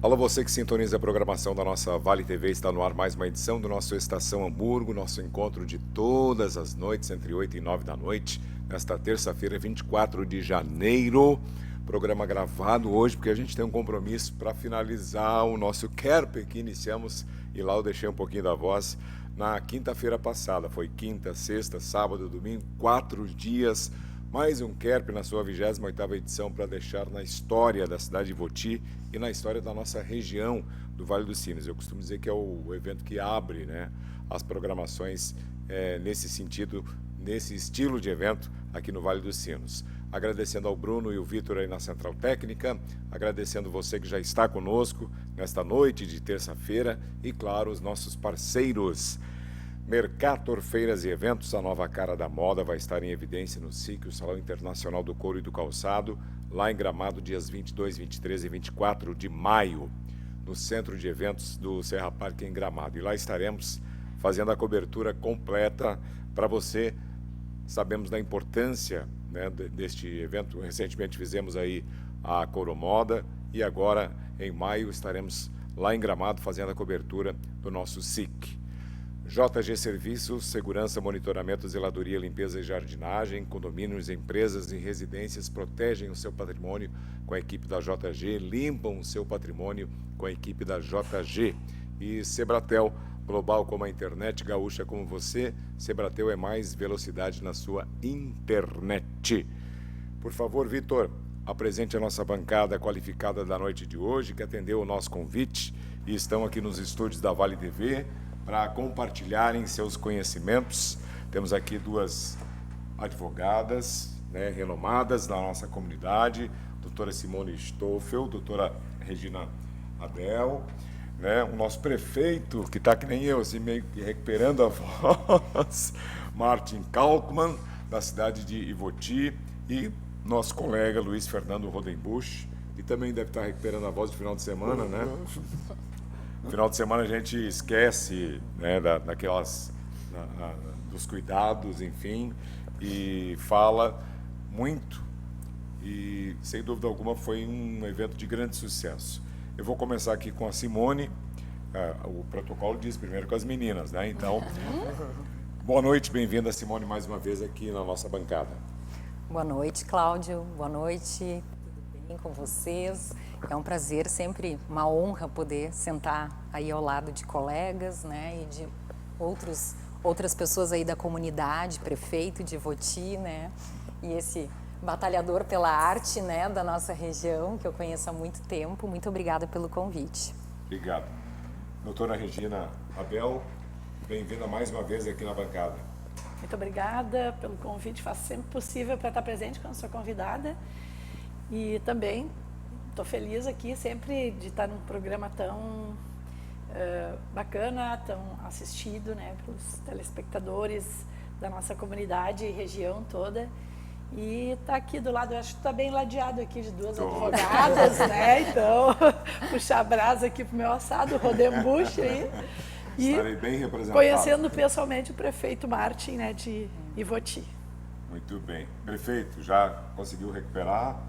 Alô, você que sintoniza a programação da nossa Vale TV, está no ar mais uma edição do nosso Estação Hamburgo, nosso encontro de todas as noites, entre 8 e 9 da noite, nesta terça-feira, 24 de janeiro. Programa gravado hoje, porque a gente tem um compromisso para finalizar o nosso Kerp que iniciamos, e lá eu deixei um pouquinho da voz, na quinta-feira passada. Foi quinta, sexta, sábado, domingo, 4 dias. Mais um Kerp na sua 28ª edição para deixar na história da cidade de Voti e na história da nossa região do Vale dos Sinos. Eu costumo dizer que é o evento que abre, né, as programações nesse sentido, nesse estilo de evento aqui no Vale dos Sinos. Agradecendo ao Bruno e o Vitor aí na Central Técnica, agradecendo você que já está conosco nesta noite de terça-feira e, claro, os nossos parceiros. Mercator Feiras e Eventos, a nova cara da moda, vai estar em evidência no SIC, o Salão Internacional do Couro e do Calçado, lá em Gramado, dias 22, 23 e 24 de maio, no Centro de Eventos do Serra Parque em Gramado. E lá estaremos fazendo a cobertura completa para você. Sabemos da importância, né, deste evento. Recentemente fizemos aí a Coromoda e agora, em maio, estaremos lá em Gramado fazendo a cobertura do nosso SIC. JG Serviços, Segurança, Monitoramento, Zeladoria, Limpeza e Jardinagem, condomínios, empresas e residências protegem o seu patrimônio com a equipe da JG, limpam o seu patrimônio com a equipe da JG. E Sebratel, global como a internet, gaúcha como você, Sebratel é mais velocidade na sua internet. Por favor, Vitor, apresente a nossa bancada qualificada da noite de hoje, que atendeu o nosso convite e estão aqui nos estúdios da Vale TV, para compartilharem seus conhecimentos. Temos aqui duas advogadas, né, renomadas da nossa comunidade, doutora Simone Stoffel, doutora Regina Abel, né, o nosso prefeito, que está que nem eu, assim, meio que recuperando a voz, Martin Kalkmann, da cidade de Ivoti, e nosso colega Luiz Fernando Rodenbusch, que também deve estar recuperando a voz de final de semana, né? No final de semana a gente esquece, né, dos cuidados, enfim, e fala muito. E, sem dúvida alguma, foi um evento de grande sucesso. Eu vou começar aqui com a Simone. O protocolo diz primeiro com as meninas, né? Então, boa noite, bem-vinda, Simone, mais uma vez aqui na nossa bancada. Boa noite, Cláudio. Boa noite. Tudo bem com vocês? É um prazer, sempre uma honra poder sentar aí ao lado de colegas, né, e de outras pessoas aí da comunidade, prefeito de Voti, né, e esse batalhador pela arte, né, da nossa região, que eu conheço há muito tempo. Muito obrigada pelo convite. Obrigado. Doutora Regina Abel, bem-vinda mais uma vez aqui na bancada. Muito obrigada pelo convite, faço sempre possível para estar presente quando sou convidada. E também estou feliz aqui sempre de estar num programa tão bacana, tão assistido, né, pelos telespectadores da nossa comunidade e região toda. E está aqui do lado, eu acho que está bem ladeado aqui de duas advogadas, né? Então, puxar a brasa aqui para o meu assado, o Rodenbusch aí. E estarei bem representado. Conhecendo pessoalmente o prefeito Martin, né, de Ivoti. Muito bem. Prefeito, já conseguiu recuperar?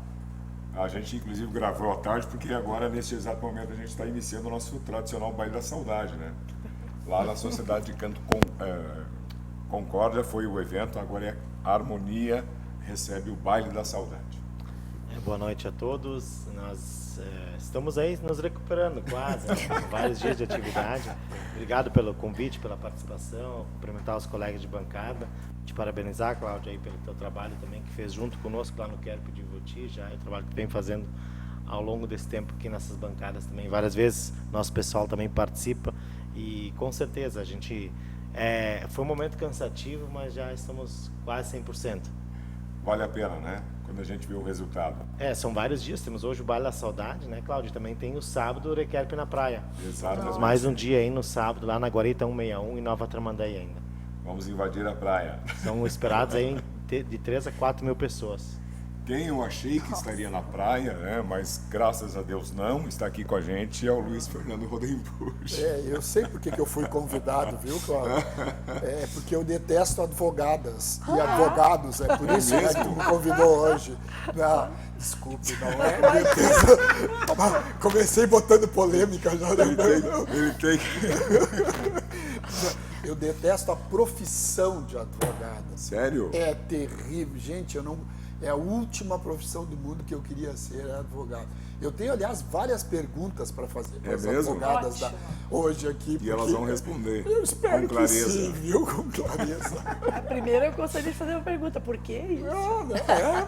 A gente, inclusive, gravou à tarde, porque agora, nesse exato momento, a gente está iniciando o nosso tradicional Baile da Saudade, né? Lá na Sociedade de Canto Concórdia foi o evento, agora é Harmonia, recebe o Baile da Saudade. Boa noite a todos. Nós estamos aí nos recuperando quase, né? Vários dias de atividade. Obrigado pelo convite, pela participação, cumprimentar os colegas de bancada, te parabenizar, Cláudia, aí pelo teu trabalho também que fez junto conosco lá no Kerp de Ivoti, já é o trabalho que vem fazendo ao longo desse tempo aqui nessas bancadas também. Várias vezes nosso pessoal também participa e com certeza a gente foi um momento cansativo, mas já estamos quase 100%. Vale a pena, né? Quando a gente vê o resultado. São vários dias. Temos hoje o Baile da Saudade, né, Cláudio? Também tem o sábado o Rekerp na praia. Exato. Temos mais um dia aí no sábado, lá na Guarita 161, em Nova Tramandaí ainda. Vamos invadir a praia. São esperados aí de 3 a 4 mil pessoas. Quem eu achei que estaria na praia, né, mas graças a Deus não, está aqui com a gente, é o Luiz Fernando Rodenbusch. Eu sei porque que eu fui convidado, viu, Cláudio? É porque eu detesto advogadas e advogados, é por isso que tu me convidou hoje. Não, desculpe, não é? Detesto. Comecei botando polêmica já. Ele tem Eu detesto a profissão de advogado. Sério? É terrível, gente, eu não... É a última profissão do mundo que eu queria ser advogado. Eu tenho, aliás, várias perguntas para fazer para as mesmo? advogadas hoje aqui. E elas vão responder Eu espero com que clareza. sim, viu? Com clareza. Primeiro eu gostaria de fazer uma pergunta, por que isso?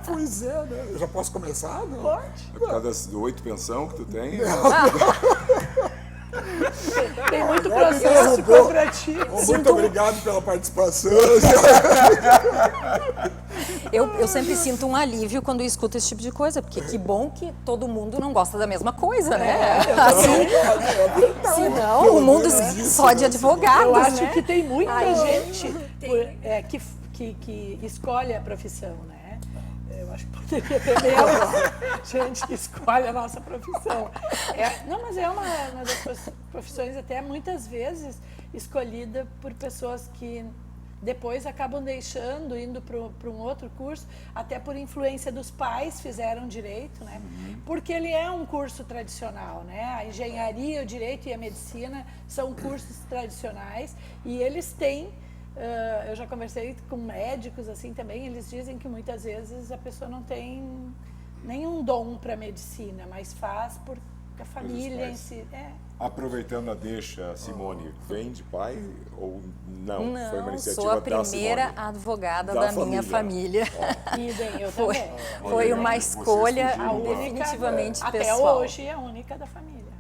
Pois é, né? Eu já posso começar? Não? Pode. É por causa das 8 pensão que tu tem? Tem muito processo contra ti. Muito obrigado pela participação. Eu sempre sinto um alívio quando eu escuto esse tipo de coisa, porque que bom que todo mundo não gosta da mesma coisa, né? Assim, senão o mundo só de advogados, Eu acho né? que tem muita gente que escolhe a profissão, né? Eu acho que poderia ter menos gente que escolhe a nossa profissão. Não, mas é uma das profissões até muitas vezes escolhida por pessoas que depois acabam deixando, indo para um outro curso, até por influência dos pais, fizeram direito, né? Porque ele é um curso tradicional, né? A engenharia, o direito e a medicina são cursos tradicionais e eles têm, eu já conversei com médicos assim também, eles dizem que muitas vezes a pessoa não tem nenhum dom para medicina, mas faz porque a família em si... Aproveitando a deixa, Simone, vem de pai ou não? Foi uma Não, iniciativa sou a da primeira Simone? advogada Da da minha família. Idem, eu Foi, também. foi uma Vocês escolha fugiram lá. definitivamente Até pessoal. hoje é a única da família.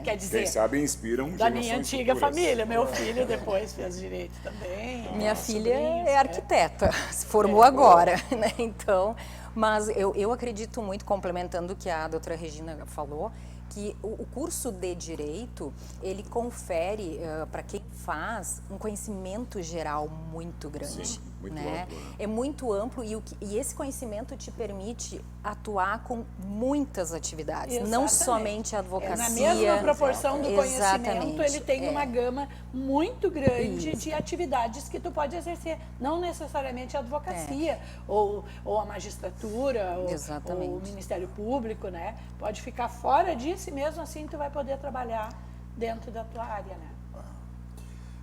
Quer dizer, Quem sabe inspiram da gerações minha antiga futuras. família. Meu filho depois fez direito também. Minha filha sobrinhos, é arquiteta, se formou agora, né? Então, mas eu acredito muito, complementando o que a doutora Regina falou, que o curso de Direito, ele confere para quem faz um conhecimento geral muito grande. Sim, muito né? amplo, né? É muito amplo e esse conhecimento te permite atuar com muitas atividades, não Exatamente. somente a advocacia. Na mesma proporção do conhecimento, Exatamente, ele tem uma gama muito grande Isso. de atividades que tu pode exercer. Não necessariamente a advocacia, ou a magistratura, ou o Ministério Público, né? Pode ficar fora disso e mesmo assim tu vai poder trabalhar dentro da tua área, né?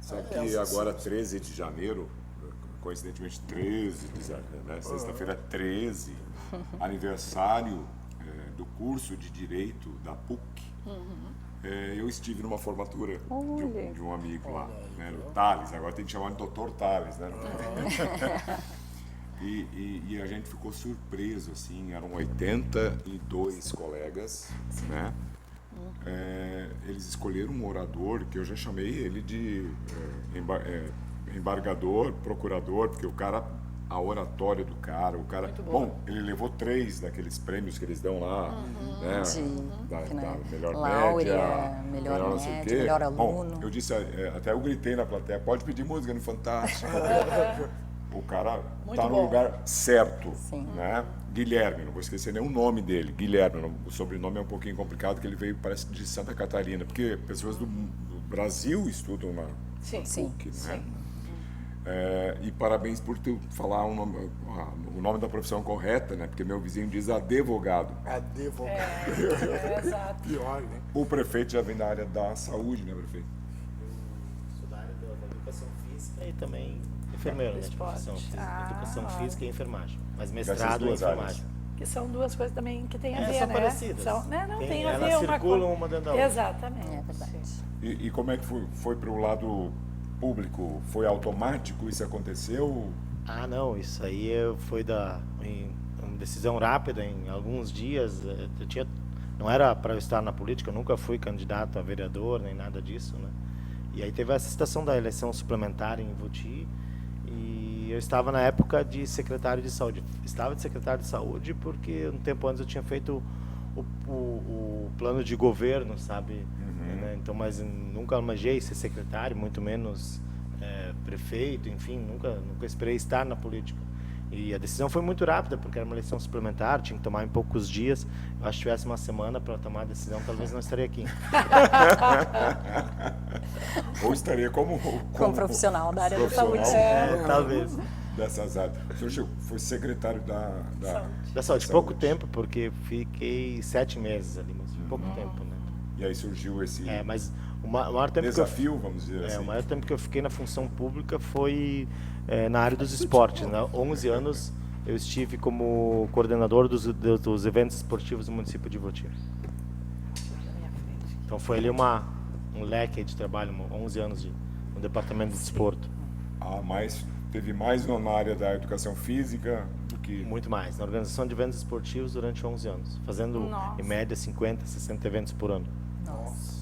Sabe que agora, 13 de janeiro, coincidentemente 13 de janeiro, né? Sexta-feira 13, aniversário do curso de Direito da PUC, eu estive numa formatura de um amigo lá, né, o Thales, agora tem que chamar de Dr. Thales, né? E a gente ficou surpreso, assim, eram 82 colegas, né? Eles escolheram um orador que eu já chamei ele de embargador, procurador, porque a oratória do cara, bom, ele levou 3 daqueles prêmios que eles dão lá, né? Da melhor Láurea, média, melhor não sei o média, quê. melhor aluno. Bom, eu disse, até eu gritei na plateia, pode pedir música no Fantástico. O cara está no lugar certo, né? Guilherme, não vou esquecer nenhum nome dele, Guilherme, o sobrenome é um pouquinho complicado, que ele veio, parece, de Santa Catarina, porque pessoas do Brasil estudam na PUC, né? E parabéns por tu falar o nome da profissão correta, né? Porque meu vizinho diz advogado. Advogado. Exato. Pior, né? O prefeito já vem da área da saúde, né, prefeito? Eu sou da área da educação física e também enfermeiro, né? Educação física e enfermagem. Mas mestrado em enfermagem. Que são duas coisas também que tem a ver, são né? parecidas. Tem a ver elas uma circulam coisa. uma dentro da outra. Exatamente. É verdade. E como é que foi para o lado público? Foi automático? Isso aconteceu? Ah, não, isso aí foi uma decisão rápida, em alguns dias. Não era para eu estar na política, eu nunca fui candidato a vereador, nem nada disso, né? E aí teve essa situação da eleição suplementar em Voti, e eu estava na época de secretário de saúde. Estava de secretário de saúde porque um tempo antes eu tinha feito o plano de governo, sabe? Né? Então, mas nunca almejei ser secretário, muito menos prefeito, enfim, nunca esperei estar na política. E a decisão foi muito rápida, porque era uma eleição suplementar, tinha que tomar em poucos dias. Eu acho que tivesse uma semana para tomar a decisão, talvez não estaria aqui. Ou estaria como profissional da área da profissional saúde. Talvez. dessas áreas. O senhor Gil, foi secretário Da saúde, pouco tempo, porque fiquei 7 meses ali, mas pouco tempo, né? E aí surgiu esse Mas o maior tempo desafio, vamos dizer assim. O maior tempo que eu fiquei na função pública foi na área dos esportes, né? 11 anos eu estive como coordenador dos eventos esportivos do município de Votir. Então foi ali um leque de trabalho, 11 anos no departamento de desporto. Mas teve mais na área da educação física do que... Muito mais, na organização de eventos esportivos durante 11 anos, fazendo em média 50, 60 eventos por ano.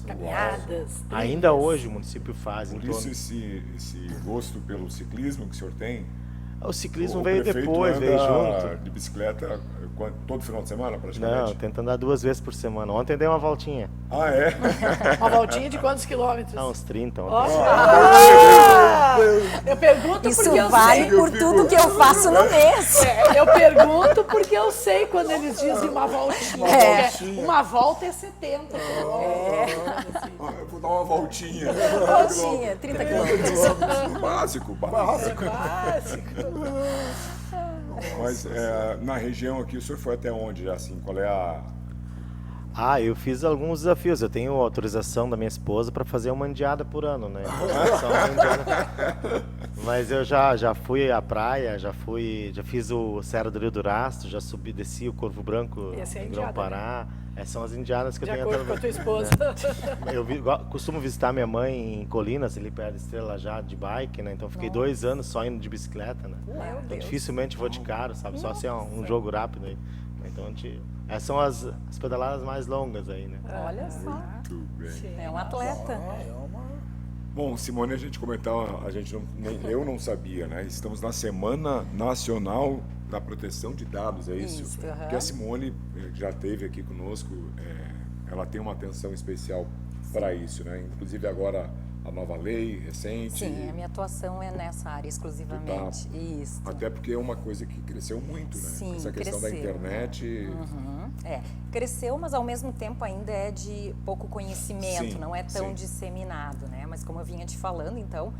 Caminhadas. Ainda hoje o município faz. Por isso esse gosto pelo ciclismo que o senhor tem? O ciclismo O veio prefeito depois, anda veio junto. de bicicleta todo final de semana, praticamente? Não, tento andar 2 vezes por semana. Ontem dei uma voltinha. Ah, é? Uma voltinha de quantos quilômetros? Uns 30. Ontem. Eu pergunto Isso porque eu vale sei. por tudo que eu faço no mês. Eu pergunto porque eu sei quando eles dizem uma voltinha. Porque uma volta é 70 quilômetros. Eu vou dar uma voltinha. Voltinha, 30 quilômetros. Básico. Básico. Mas na região aqui, o senhor foi até onde já, assim? Qual é a... Eu fiz alguns desafios. Eu tenho autorização da minha esposa para fazer uma indiada por ano, né? Mas eu já fui à praia, já fiz o Serra do Rio do Rastro, já desci o Corvo Branco em Grão-Pará. São as indiadas que eu tenho. De acordo com a tua esposa. Eu costumo visitar minha mãe em Colinas, ali perto da Estrela já, de bike, né? Então fiquei 2 anos só indo de bicicleta, né? Então, dificilmente vou de carro, sabe? Só se é um jogo rápido aí. Então essas são as pedaladas mais longas aí, né? Olha só, Muito bem. é um atleta. Bom, Simone, a gente comentava, eu não sabia, né? Estamos na Semana Nacional da Proteção de Dados, é isso? Isso, Porque a Simone já esteve aqui conosco, ela tem uma atenção especial para isso, né? Inclusive agora a nova lei recente. Sim, a minha atuação é nessa área exclusivamente. Isso. Até porque é uma coisa que cresceu muito, né? Sim, essa questão da internet. Cresceu, mas ao mesmo tempo ainda é de pouco conhecimento, não é tão disseminado, né? Mas como eu vinha te falando, então,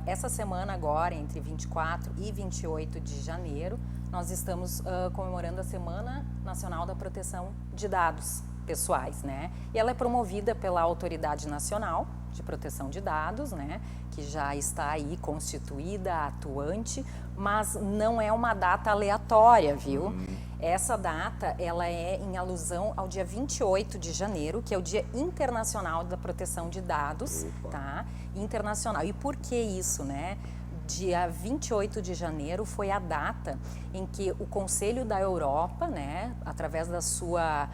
essa semana agora, entre 24 e 28 de janeiro, nós estamos comemorando a Semana Nacional da Proteção de Dados Pessoais, né? E ela é promovida pela Autoridade Nacional de Proteção de Dados, né? Que já está aí constituída, atuante, mas não é uma data aleatória, viu? Essa data, ela é em alusão ao dia 28 de janeiro, que é o Dia Internacional da Proteção de Dados, tá? Internacional. E por que isso, né? Dia 28 de janeiro foi a data em que o Conselho da Europa, né, através da sua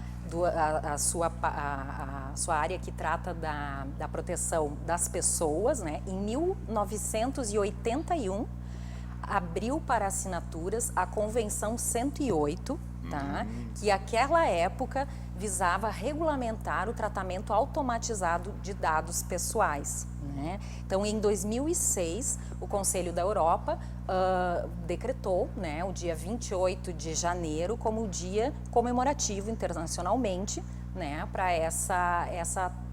área que trata da proteção das pessoas, né, em 1981, abriu para assinaturas a Convenção 108, tá, que naquela época visava regulamentar o tratamento automatizado de dados pessoais, né? Então, em 2006, o Conselho da Europa decretou, né, o dia 28 de janeiro como o dia comemorativo internacionalmente, né, para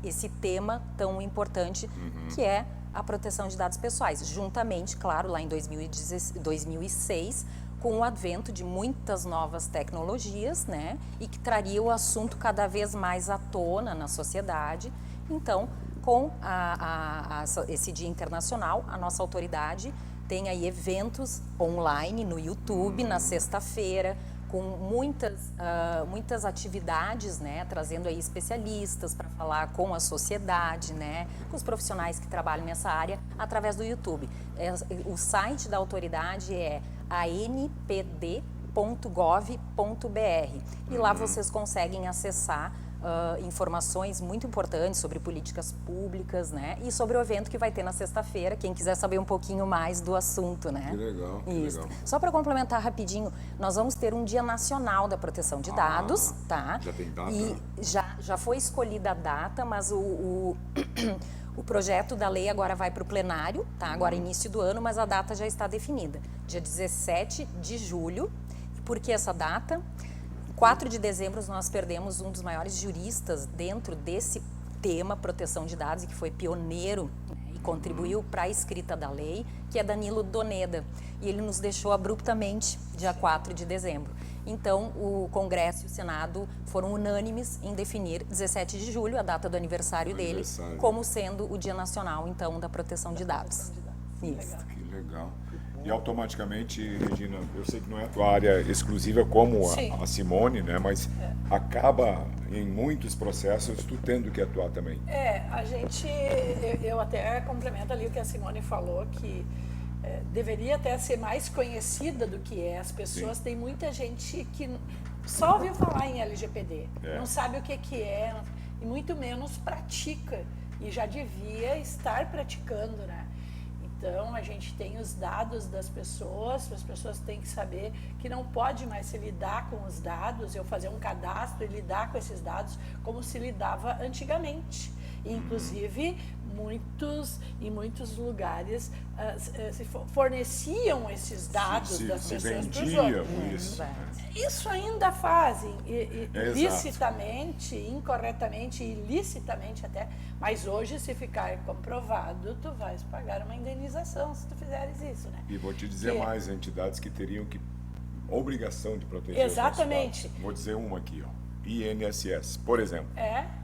esse tema tão importante que é a proteção de dados pessoais, juntamente, claro, lá em 2006, com o advento de muitas novas tecnologias, né, e que traria o assunto cada vez mais à tona na sociedade. Então, com esse Dia Internacional, a nossa autoridade tem aí eventos online no YouTube, na sexta-feira, com muitas atividades, né, trazendo aí especialistas para falar com a sociedade, né, com os profissionais que trabalham nessa área, através do YouTube. O site da autoridade é anpd.gov.br e lá vocês conseguem acessar informações muito importantes sobre políticas públicas, né? E sobre o evento que vai ter na sexta-feira, quem quiser saber um pouquinho mais do assunto, né? Que legal, que Isso. legal. Só para complementar rapidinho, nós vamos ter um Dia Nacional da Proteção de Dados, tá? Já tem data? E já foi escolhida a data, mas o O projeto da lei agora vai para o plenário, tá? Agora início do ano, mas a data já está definida. Dia 17 de julho. E por que essa data? 4 de dezembro nós perdemos um dos maiores juristas dentro desse tema, proteção de dados, e que foi pioneiro, né, e contribuiu para a escrita da lei, que é Danilo Doneda. E ele nos deixou abruptamente dia 4 de dezembro. Então, o Congresso e o Senado foram unânimes em definir 17 de julho, a data do aniversário dele, como sendo o Dia Nacional, então, da proteção de dados. Isso. Que legal. E automaticamente, Regina, eu sei que não é a tua área exclusiva como a Simone, né? Mas acaba em muitos processos tu tendo que atuar também. A gente, eu até complemento ali o que a Simone falou, que deveria até ser mais conhecida do que é. As pessoas, tem muita gente que só ouviu falar em LGPD, não sabe o que é e muito menos pratica, e já devia estar praticando, né? Então, a gente tem os dados das pessoas, as pessoas têm que saber que não pode mais se lidar com os dados, eu fazer um cadastro e lidar com esses dados como se lidava antigamente. E, inclusive, em muitos lugares se forneciam esses dados das pessoas para os outros. Isso ainda fazem, ilicitamente, incorretamente, ilicitamente até, mas hoje, se ficar comprovado, tu vais pagar uma indenização se tu fizeres isso, né? E vou te dizer mais, entidades que teriam obrigação de proteger exatamente. Os dados. Vou dizer uma aqui, ó. INSS, por exemplo.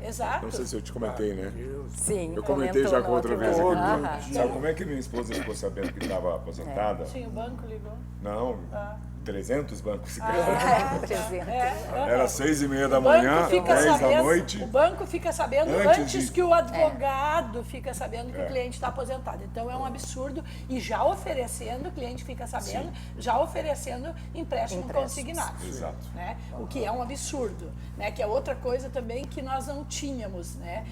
Exato. Não sei se eu te comentei, né? Sim, eu comentei já com outra vez aqui. Sabe Sim. como é que minha esposa ficou sabendo que estava aposentada? Sim, o banco ligou. Não, 300 bancos secretos. 300. Era 6h30 da manhã, 10 da noite. O banco fica sabendo antes que o advogado fica sabendo que o cliente está aposentado. Então é um absurdo. E já oferecendo, o cliente fica sabendo, já oferecendo empréstimo consignado. Exato. Né? O que é um absurdo. Né? Que é outra coisa também que nós não tínhamos. Né?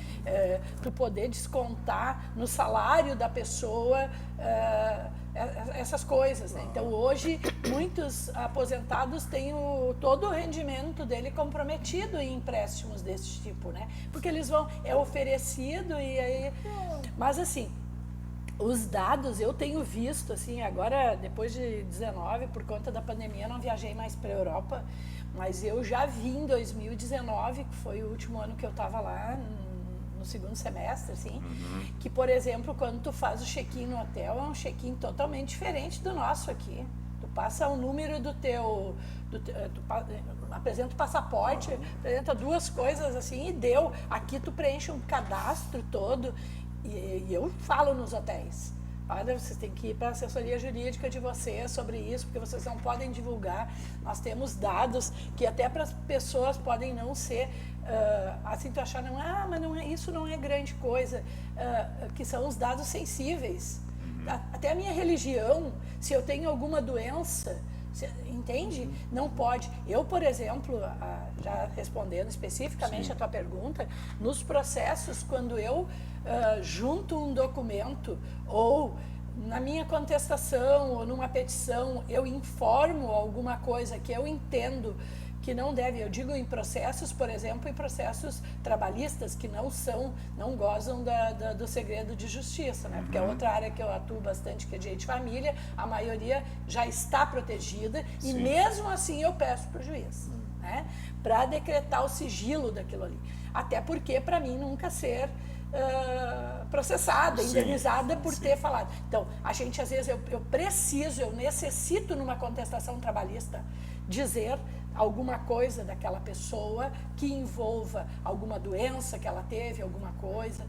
Tu poder descontar no salário da pessoa essas coisas, né? Então hoje muitos aposentados têm todo o rendimento dele comprometido em empréstimos desse tipo, né? Porque eles vão, é oferecido e aí, mas assim, os dados eu tenho visto assim, agora depois de 19, por conta da pandemia, não viajei mais para a Europa, mas eu já vi em 2019, que foi o último ano que eu estava lá, no segundo semestre, assim, que, por exemplo, quando tu faz o check-in no hotel, é um check-in totalmente diferente do nosso aqui. Tu passa o número do teu... apresenta o passaporte, apresenta 2 coisas assim e deu. Aqui tu preenche um cadastro todo e eu falo nos hotéis. Olha, vocês têm que ir para a assessoria jurídica de vocês sobre isso, porque vocês não podem divulgar. Nós temos dados que até para as pessoas podem não ser, assim, tu achar, mas não é, isso não é grande coisa, que são os dados sensíveis. Até a minha religião, se eu tenho alguma doença, entende? Não pode. Eu, por exemplo, já respondendo especificamente a tua pergunta, nos processos, quando eu junto um documento ou na minha contestação ou numa petição, eu informo alguma coisa que eu entendo que não deve, eu digo em processos, por exemplo, em processos trabalhistas que não gozam do segredo de justiça, né? Porque é outra área que eu atuo bastante, que é direito de família, a maioria já está protegida e mesmo assim eu peço para o juiz, né? Para decretar o sigilo daquilo ali. Até porque, para mim, nunca ser processada, indenizada por ter falado. Então, a gente, às vezes, eu necessito, numa contestação trabalhista, dizer alguma coisa daquela pessoa que envolva alguma doença que ela teve, alguma coisa,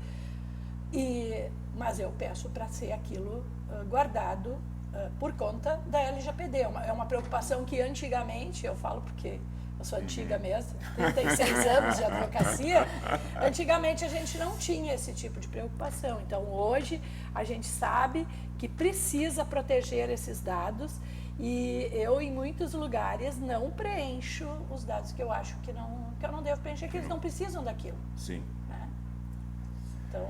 mas eu peço para ser aquilo guardado por conta da LGPD. É uma preocupação que antigamente, eu falo porque eu sou antiga mesmo, 36 anos de advocacia, antigamente a gente não tinha esse tipo de preocupação. Então hoje a gente sabe que precisa proteger esses dados e eu em muitos lugares não preencho os dados que eu acho que eu não devo preencher, que eles não precisam daquilo. Sim. Né? Então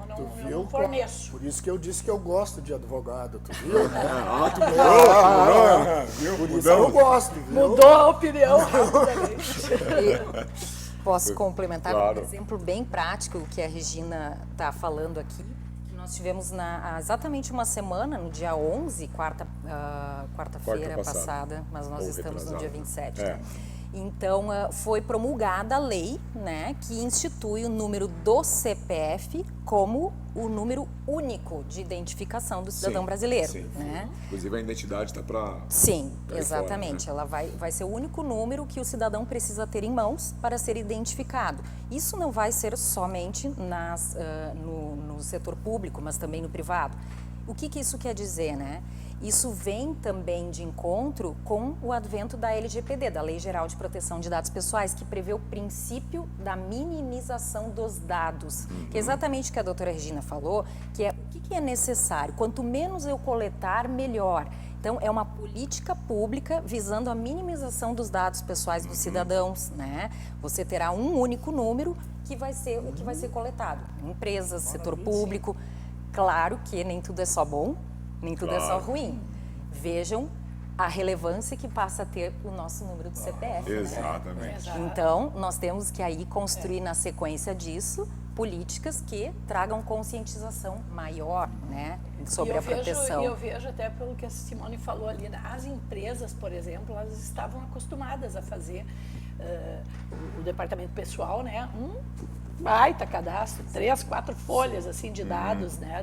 eu não forneço. Por isso que eu disse que eu gosto de advogado, tu viu? Né? Viu? Por isso eu gosto, viu? Mudou a opinião rapidamente. Posso complementar Claro. com um exemplo bem prático que a Regina está falando aqui. Nós tivemos há exatamente uma semana, no dia 11, quarta-feira passada, mas nós estamos no dia 27. É. Então, foi promulgada a lei, né, que institui o número do CPF como o número único de identificação do cidadão brasileiro. Sim. Né? Inclusive, a identidade está para... Sim, exatamente. Ela vai ser o único número que o cidadão precisa ter em mãos para ser identificado. Isso não vai ser somente no setor público, mas também no privado. O que isso quer dizer, né? Isso vem também de encontro com o advento da LGPD, da Lei Geral de Proteção de Dados Pessoais, que prevê o princípio da minimização dos dados. Que é exatamente o que a doutora Regina falou, que é o que é necessário. Quanto menos eu coletar, melhor. Então, é uma política pública visando a minimização dos dados pessoais dos cidadãos, né? Você terá um único número que vai ser o que vai ser coletado. Empresas, setor público. Claro que nem tudo é só bom, nem tudo é só ruim. Vejam a relevância que passa a ter o nosso número do CPF. Exatamente. Né? Então, nós temos que aí construir na sequência disso políticas que tragam conscientização maior, né, sobre a proteção. E eu vejo até pelo que a Simone falou ali, as empresas, por exemplo, elas estavam acostumadas a fazer o departamento pessoal, né, um baita cadastro, 3, 4 folhas assim de dados, né,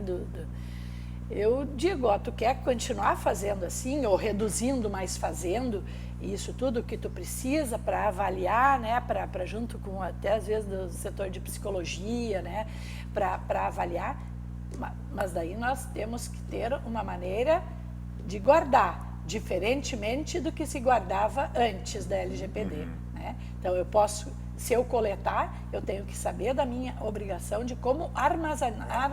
eu digo, tu quer continuar fazendo assim, ou reduzindo, mas fazendo isso tudo que tu precisa para avaliar, né, para junto com até às vezes do setor de psicologia, né, para avaliar, mas daí nós temos que ter uma maneira de guardar, diferentemente do que se guardava antes da LGPD, né? Então eu posso, se eu coletar, eu tenho que saber da minha obrigação de como armazenar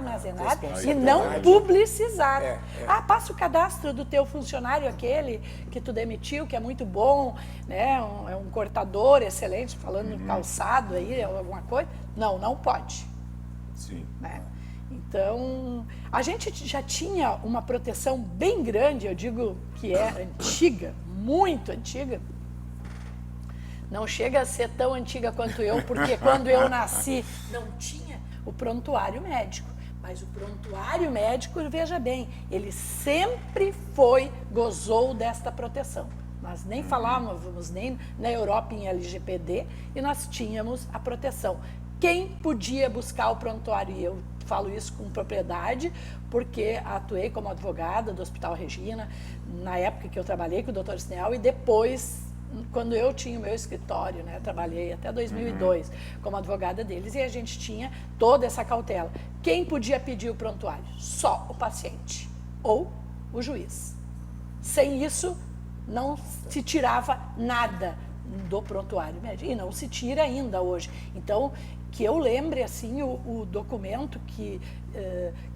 e não publicizar. Passa o cadastro do teu funcionário, aquele que tu demitiu, que é muito bom, né? É um cortador excelente, falando calçado aí, alguma coisa. Não pode. Sim. Né? Então, a gente já tinha uma proteção bem grande, eu digo que é antiga, muito antiga. Não chega a ser tão antiga quanto eu, porque quando eu nasci não tinha o prontuário médico. Mas o prontuário médico, veja bem, ele sempre gozou desta proteção. Nós nem falávamos nem na Europa em LGPD e nós tínhamos a proteção. Quem podia buscar o prontuário? E eu falo isso com propriedade, porque atuei como advogada do Hospital Regina, na época que eu trabalhei com o Dr. Snell, e depois, quando eu tinha o meu escritório, né, trabalhei até 2002 como advogada deles, e a gente tinha toda essa cautela. Quem podia pedir o prontuário? Só o paciente ou o juiz. Sem isso, não se tirava nada do prontuário médico, e não se tira ainda hoje. Então, que eu lembre, assim, o documento que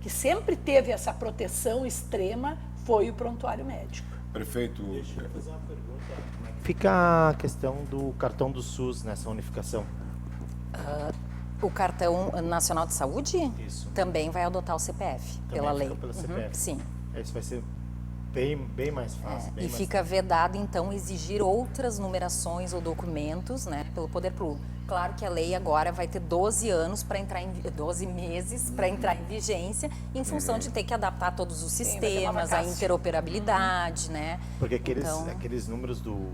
sempre teve essa proteção extrema foi o prontuário médico. Prefeito... Deixa eu fazer uma pergunta. Como é que fica a questão do cartão do SUS nessa unificação? O Cartão Nacional de Saúde Isso. também vai adotar o CPF, pela lei. Pelo CPF. Sim. Isso vai ser bem mais fácil. E fica vedado, então, exigir outras numerações ou documentos, né, pelo poder público. Claro que a lei agora vai ter 12 anos para entrar 12 meses para entrar em vigência, em função de ter que adaptar todos os sistemas, a interoperabilidade, né? Porque aqueles números do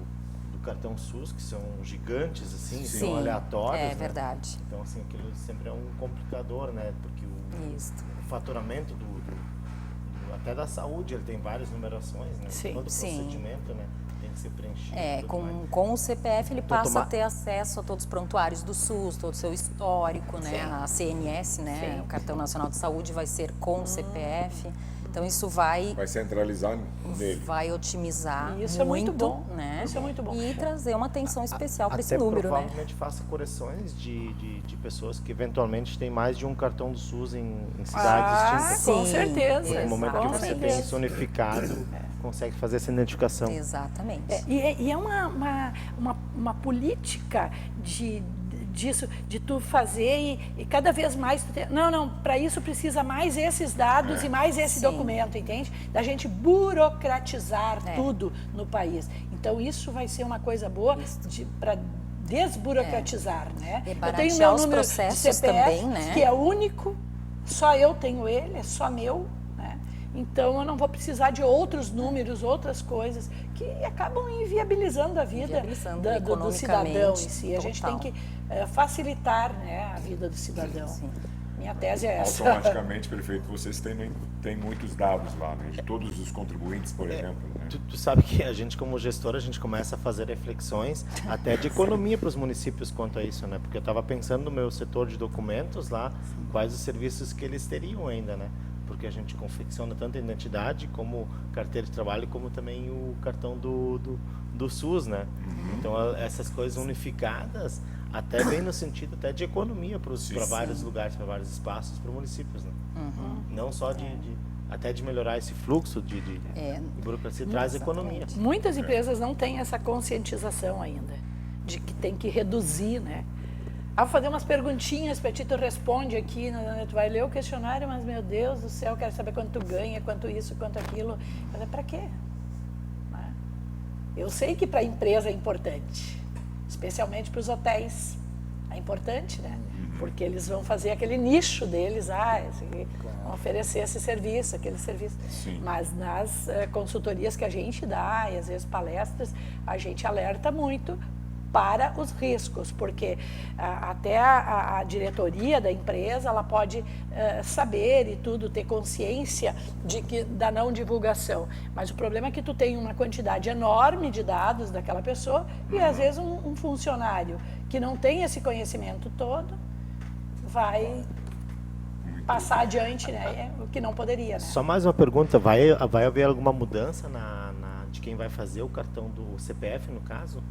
cartão SUS, que são gigantes, assim, Sim, são aleatórios. É né? verdade. Então, assim, aquilo sempre é um complicador, né? Porque o faturamento até da saúde, ele tem várias numerações, né? Sim. Todo procedimento, né? Tem que ser preenchido. Com o CPF ele passa a ter acesso a todos os prontuários do SUS, todo o seu histórico, né? A CNS, né? Sim. O Cartão Nacional de Saúde vai ser com o CPF. Então isso vai centralizar nele. Vai otimizar isso muito, é muito bom, né? Isso é muito bom. E trazer uma atenção especial para esse número, provavelmente faça correções de pessoas que eventualmente têm mais de um cartão do SUS em cidades distintas. Com certeza. No momento que você tem isso unificado, consegue fazer essa identificação. Exatamente. E é uma política disso, de tu fazer e cada vez mais para isso precisa mais esses dados e mais esse documento, entende? Da gente burocratizar tudo no país. Então isso vai ser uma coisa boa para desburocratizar, né? E eu tenho meu os número processos de CPF, também, né? que é único, só eu tenho ele, é só meu, né? Então eu não vou precisar de outros números, outras coisas que acabam inviabilizando a vida do cidadão em si. A gente tem que facilitar, né, a vida do cidadão. Sim. Minha tese é essa. Automaticamente, prefeito, vocês têm muitos dados lá, né? De todos os contribuintes, por exemplo. Né? Tu sabe que a gente, como gestor, a gente começa a fazer reflexões até de economia para os municípios quanto a isso, né? Porque eu estava pensando no meu setor de documentos lá, quais os serviços que eles teriam ainda, né? Porque a gente confecciona tanto a identidade como carteira de trabalho, como também o cartão do SUS, né? Então, essas coisas unificadas, até bem no sentido até de economia para vários lugares, para vários espaços, para municípios, né? Não só até de melhorar esse fluxo de burocracia, traz economia. Muitas empresas não têm essa conscientização ainda, de que tem que reduzir, né? Vou fazer umas perguntinhas para ti, tu responde aqui, tu vai ler o questionário, mas meu Deus do céu, quero saber quanto tu ganha, quanto isso, quanto aquilo. Mas para quê? Eu sei que para a empresa é importante, especialmente para os hotéis. É importante, né? Porque eles vão fazer aquele nicho deles, vão oferecer esse serviço, aquele serviço. Sim. Mas nas consultorias que a gente dá, e às vezes palestras, a gente alerta muito para os riscos, porque até a diretoria da empresa, ela pode saber e tudo, ter consciência da não divulgação. Mas o problema é que tu tem uma quantidade enorme de dados daquela pessoa e às vezes um funcionário que não tem esse conhecimento todo vai passar adiante, né, o que não poderia. Né? Só mais uma pergunta, vai haver alguma mudança de quem vai fazer o cartão do CPF, no caso?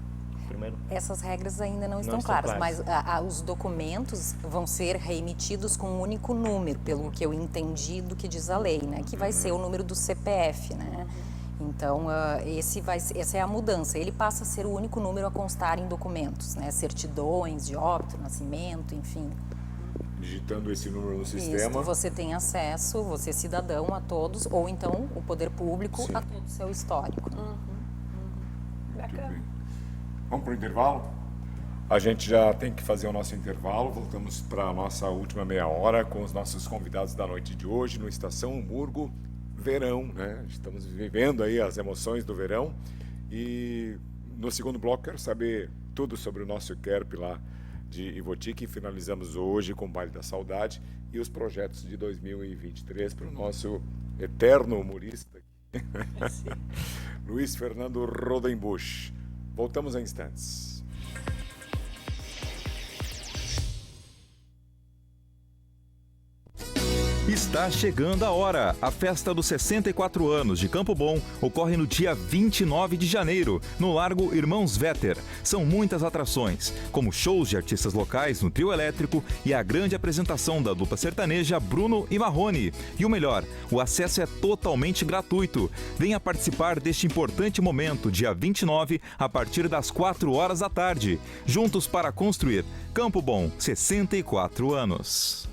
Primeiro. Essas regras ainda não estão claras, mas os documentos vão ser reemitidos com um único número, pelo que eu entendi do que diz a lei, né? Que vai ser o número do CPF, né? Então, essa é a mudança. Ele passa a ser o único número a constar em documentos, né? Certidões de óbito, nascimento, enfim. Digitando esse número no sistema. Isso, você tem acesso, você cidadão, a todos, ou então o poder público, sim, a todo o seu histórico. Bacana. Vamos para o intervalo? A gente já tem que fazer o nosso intervalo. Voltamos para a nossa última meia hora com os nossos convidados da noite de hoje no Estação Hamburgo Verão, né? Estamos vivendo aí as emoções do verão. E no segundo bloco quero saber tudo sobre o nosso KERP lá de Ivoti, que finalizamos hoje com o Baile da Saudade e os projetos de 2023 para o nosso eterno humorista, Luiz Fernando Rodenbusch. Voltamos em instantes. Está chegando a hora. A festa dos 64 anos de Campo Bom ocorre no dia 29 de janeiro, no Largo Irmãos Vetter. São muitas atrações, como shows de artistas locais no trio elétrico e a grande apresentação da dupla sertaneja Bruno e Marrone. E o melhor, o acesso é totalmente gratuito. Venha participar deste importante momento, dia 29, a partir das 4 horas da tarde. Juntos para construir Campo Bom, 64 anos.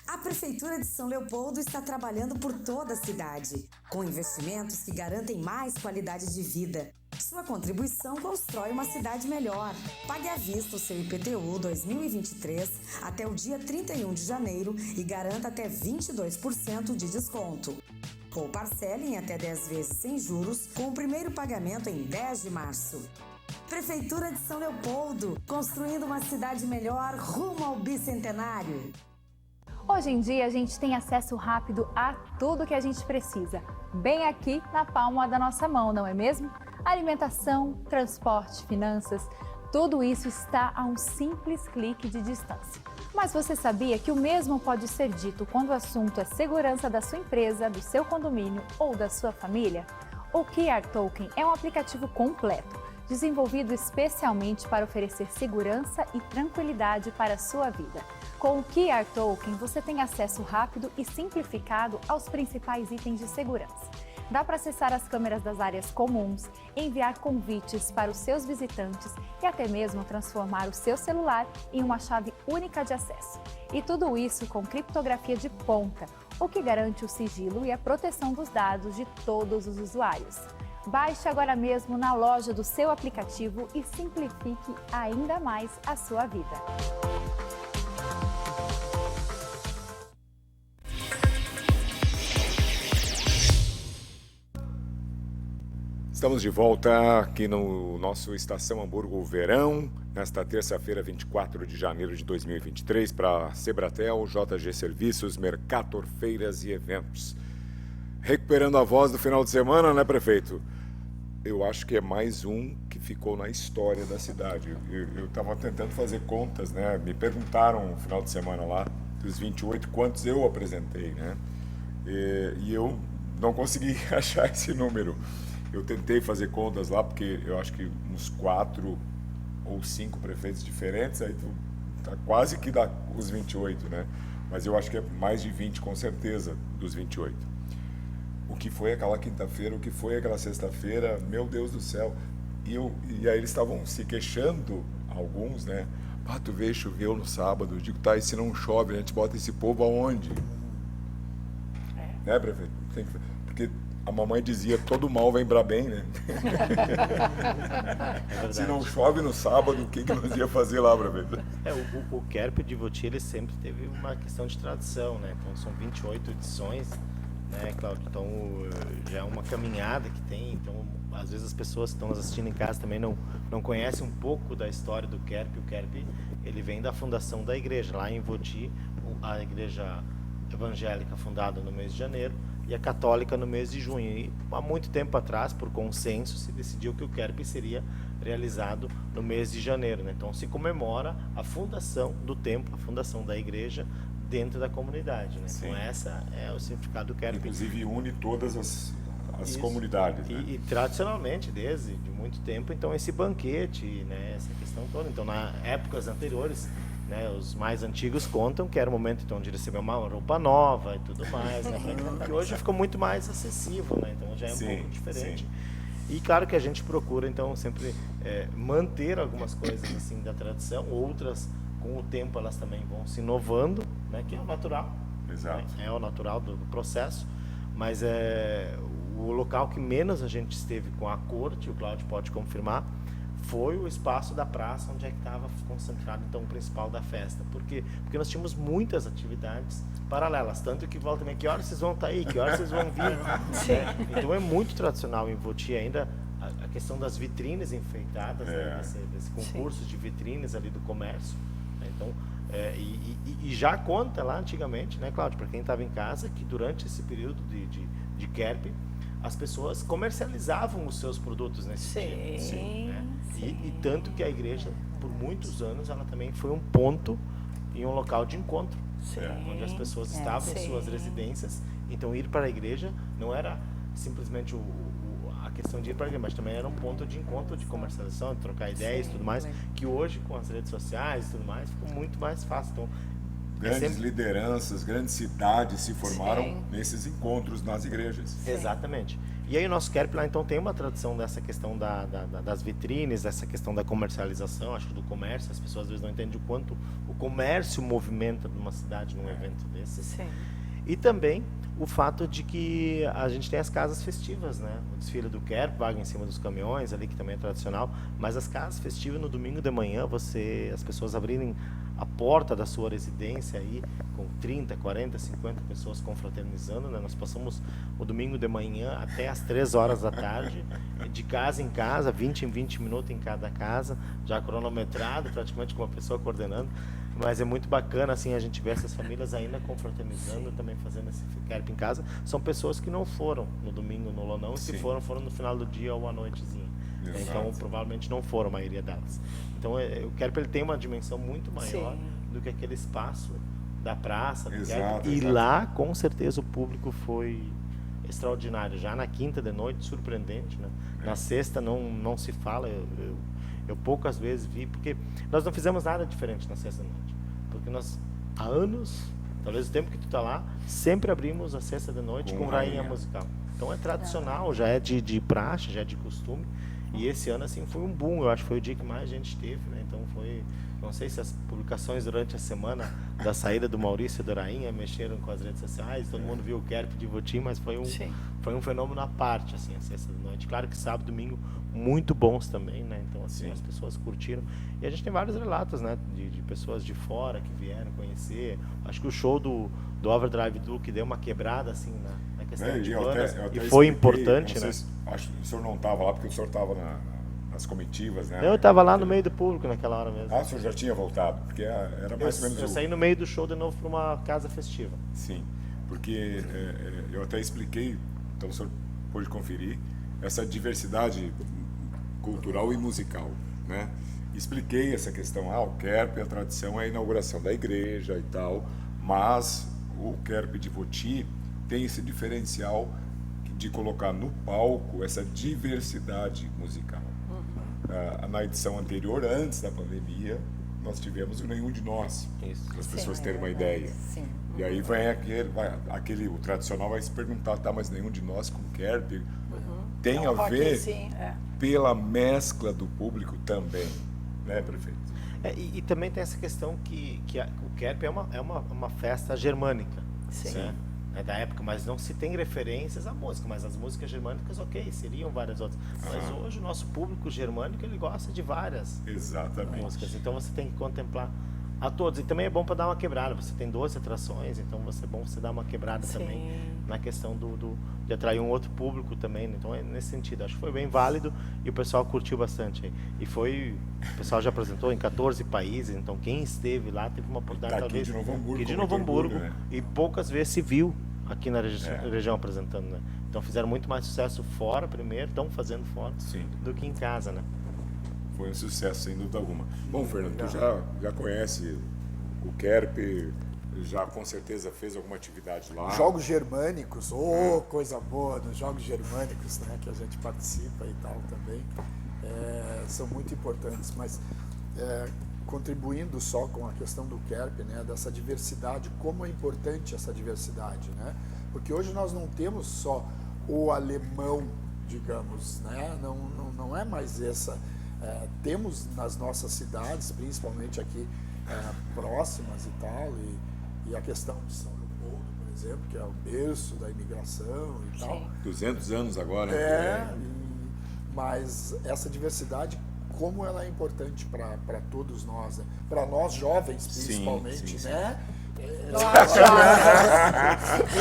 A Prefeitura de São Leopoldo está trabalhando por toda a cidade, com investimentos que garantem mais qualidade de vida. Sua contribuição constrói uma cidade melhor. Pague à vista o seu IPTU 2023 até o dia 31 de janeiro e garanta até 22% de desconto. Ou parcele em até 10 vezes sem juros, com o primeiro pagamento em 10 de março. Prefeitura de São Leopoldo, construindo uma cidade melhor rumo ao bicentenário. Hoje em dia, a gente tem acesso rápido a tudo que a gente precisa, bem aqui na palma da nossa mão, não é mesmo? Alimentação, transporte, finanças, tudo isso está a um simples clique de distância. Mas você sabia que o mesmo pode ser dito quando o assunto é segurança da sua empresa, do seu condomínio ou da sua família? O QR Token é um aplicativo completo, desenvolvido especialmente para oferecer segurança e tranquilidade para a sua vida. Com o QR Token, você tem acesso rápido e simplificado aos principais itens de segurança. Dá para acessar as câmeras das áreas comuns, enviar convites para os seus visitantes e até mesmo transformar o seu celular em uma chave única de acesso. E tudo isso com criptografia de ponta, o que garante o sigilo e a proteção dos dados de todos os usuários. Baixe agora mesmo na loja do seu aplicativo e simplifique ainda mais a sua vida. Estamos de volta aqui no nosso Estação Hamburgo Verão, nesta terça-feira, 24 de janeiro de 2023, para Sebratel, JG Serviços, Mercator, Feiras e Eventos. Recuperando a voz do final de semana, né, prefeito? Eu acho que é mais um que ficou na história da cidade. Eu estava tentando fazer contas, né? Me perguntaram no final de semana lá, dos 28, quantos eu apresentei, né? E eu não consegui achar esse número. Eu tentei fazer contas lá, porque eu acho que uns 4 ou 5 prefeitos diferentes, aí tá quase que dá os 28, né? Mas eu acho que é mais de 20, com certeza, dos 28. O que foi aquela quinta-feira, o que foi aquela sexta-feira, meu Deus do céu. E aí eles estavam se queixando, alguns, né? Ah, tu veio, choveu no sábado. Eu digo, tá, e se não chove, a gente bota esse povo aonde? Né, prefeito? Porque a mamãe dizia, todo mal vem pra bem, né? Se não chove no sábado, o que nós ia fazer lá, prefeito? O KERP de Ivoti, ele sempre teve uma questão de tradição, né? Então são 28 edições, né, Cláudio? Então já é uma caminhada que tem. Então às vezes as pessoas que estão nos assistindo em casa também não conhecem um pouco da história do KERP. O KERP, ele vem da fundação da igreja lá em Ivoti, a igreja evangélica fundada no mês de janeiro e a católica no mês de junho. E há muito tempo atrás, por consenso, se decidiu que o KERP seria realizado no mês de janeiro, né? Então se comemora a fundação do templo, a fundação da igreja dentro da comunidade, né? Então essa é o significado do KERP. Inclusive une todas as comunidades, né? E tradicionalmente, desde de muito tempo, então esse banquete, né, essa questão toda. Então, na épocas anteriores, né, os mais antigos contam que era o momento então de receber uma roupa nova e tudo mais, né? Que hoje ficou muito mais acessível, né? Então já é um pouco diferente. E claro que a gente procura então sempre manter algumas coisas assim da tradição, outras com o tempo elas também vão se inovando, né? Que é o natural. Exato. Né? É o natural do processo, mas o local que menos a gente esteve com a corte, o Cláudio pode confirmar, foi o espaço da praça onde é que estava concentrado então o principal da festa. Por quê? Porque nós tínhamos muitas atividades paralelas, tanto que volta também, que horas vocês vão estar aí, que horas vocês vão vir. Né? Então é muito tradicional em Ivoti ainda a questão das vitrines enfeitadas, né? desse concurso de vitrines ali do comércio. Né? Então, e já conta lá antigamente, né, Cláudio, para quem estava em casa, que durante esse período de KERP, as pessoas comercializavam os seus produtos nesse dia. Né? E tanto que a igreja, por muitos anos, ela também foi um ponto e um local de encontro, onde as pessoas estavam em suas residências. Então ir para a igreja não era simplesmente a questão de ir para a igreja, mas também era um ponto de encontro, de comercialização, de trocar ideias e tudo mais, que hoje com as redes sociais e tudo mais ficou muito mais fácil. Então, grandes lideranças, grandes cidades se formaram nesses encontros nas igrejas. Exatamente. E aí o nosso KERP lá então tem uma tradição dessa questão das vitrines, essa questão da comercialização, acho que do comércio. As pessoas às vezes não entendem o quanto o comércio movimenta numa cidade, num evento desse. Sim. E também o fato de que a gente tem as casas festivas, né? O desfile do KERP, vaga em cima dos caminhões ali, que também é tradicional, mas as casas festivas no domingo de manhã, as pessoas abrirem a porta da sua residência aí, com 30, 40, 50 pessoas confraternizando, né? Nós passamos o domingo de manhã até as 3 horas da tarde, de casa em casa, 20 em 20 minutos em cada casa, já cronometrado, praticamente com uma pessoa coordenando. Mas é muito bacana assim a gente ver essas famílias ainda confraternizando, também fazendo esse KERP em casa. São pessoas que não foram no domingo no Lonão, e se foram no final do dia ou à noitezinha. Então provavelmente não foram a maioria delas. Então o KERP ele tem uma dimensão muito maior do que aquele espaço da praça do KERP. E lá com certeza o público foi extraordinário. Já na quinta de noite, surpreendente, né? Na sexta não se fala. Eu poucas vezes vi, porque nós não fizemos nada diferente na sexta-noite. Porque nós, há anos, talvez o tempo que tu está lá, sempre abrimos a sexta de noite com rainha musical. Então é tradicional, já é de praxe, já é de costume. E esse ano, assim, foi um boom. Eu acho que foi o dia que mais gente teve, né? Então foi... Não sei se as publicações durante a semana da saída do Maurício e da Rainha mexeram com as redes sociais, todo mundo viu o KERP de Ivoti, mas foi um fenômeno à parte, assim, a sexta da noite. Claro que sábado e domingo muito bons também, né? Então, assim, as pessoas curtiram. E a gente tem vários relatos, né? De pessoas de fora que vieram conhecer. Acho que o show do Overdrive Duke deu uma quebrada, assim, na questão É, de eu bandas, até e expliquei, foi importante, não sei né? acho que o senhor não estava lá, porque o senhor estava nas comitivas, né? Eu estava lá no meio do público naquela hora mesmo. Ah, o senhor já tinha voltado, porque era mais ou menos Eu saí no meio do show de novo para uma casa festiva. Sim, porque eu até expliquei, então o senhor pôde conferir, essa diversidade cultural e musical, né? Expliquei essa questão, o Kerp, a tradição é a inauguração da igreja e tal, mas o Kerp de Voti tem esse diferencial de colocar no palco essa diversidade musical. Na edição anterior, antes da pandemia, nós tivemos o Nenhum de Nós, para as pessoas terem uma ideia. Sim. E aí vai o tradicional vai se perguntar, tá, mas Nenhum de Nós com Kerp tem a ver pela mescla do público também, né, prefeito? E também tem essa questão que o Kerp é uma festa germânica. Sim. Né? É da época, mas não se tem referências à música, mas as músicas germânicas, ok, seriam várias outras. Mas hoje o nosso público germânico, ele gosta de várias músicas, então você tem que contemplar a todos. E também é bom para dar uma quebrada, você tem 12 atrações, então é bom você dar uma quebrada também na questão de atrair um outro público também, né? Então é nesse sentido, acho que foi bem válido e o pessoal curtiu bastante aí. E o pessoal já apresentou em 14 países, então quem esteve lá teve uma oportunidade Daqui talvez de Novo Hamburgo, aqui de com Novo muito Hamburgo, orgulho, né? e poucas vezes se viu aqui na região apresentando, né? Então fizeram muito mais sucesso fora primeiro, estão fazendo fora do que em casa, né? Foi um sucesso, sem dúvida alguma. Bom, Fernando, tu já conhece o Kerp, já com certeza fez alguma atividade lá. Jogos germânicos, coisa boa dos jogos germânicos, né, que a gente participa e tal também, são muito importantes, mas contribuindo só com a questão do Kerp, né, dessa diversidade, como é importante essa diversidade, né? Porque hoje nós não temos só o alemão, digamos, né? Não é mais essa. Temos nas nossas cidades, principalmente aqui próximas e tal, e a questão de São Leopoldo, por exemplo, que é o berço da imigração e tal. 200 anos agora. Mas essa diversidade, como ela é importante para todos nós, né? Para nós jovens, principalmente, sim. né?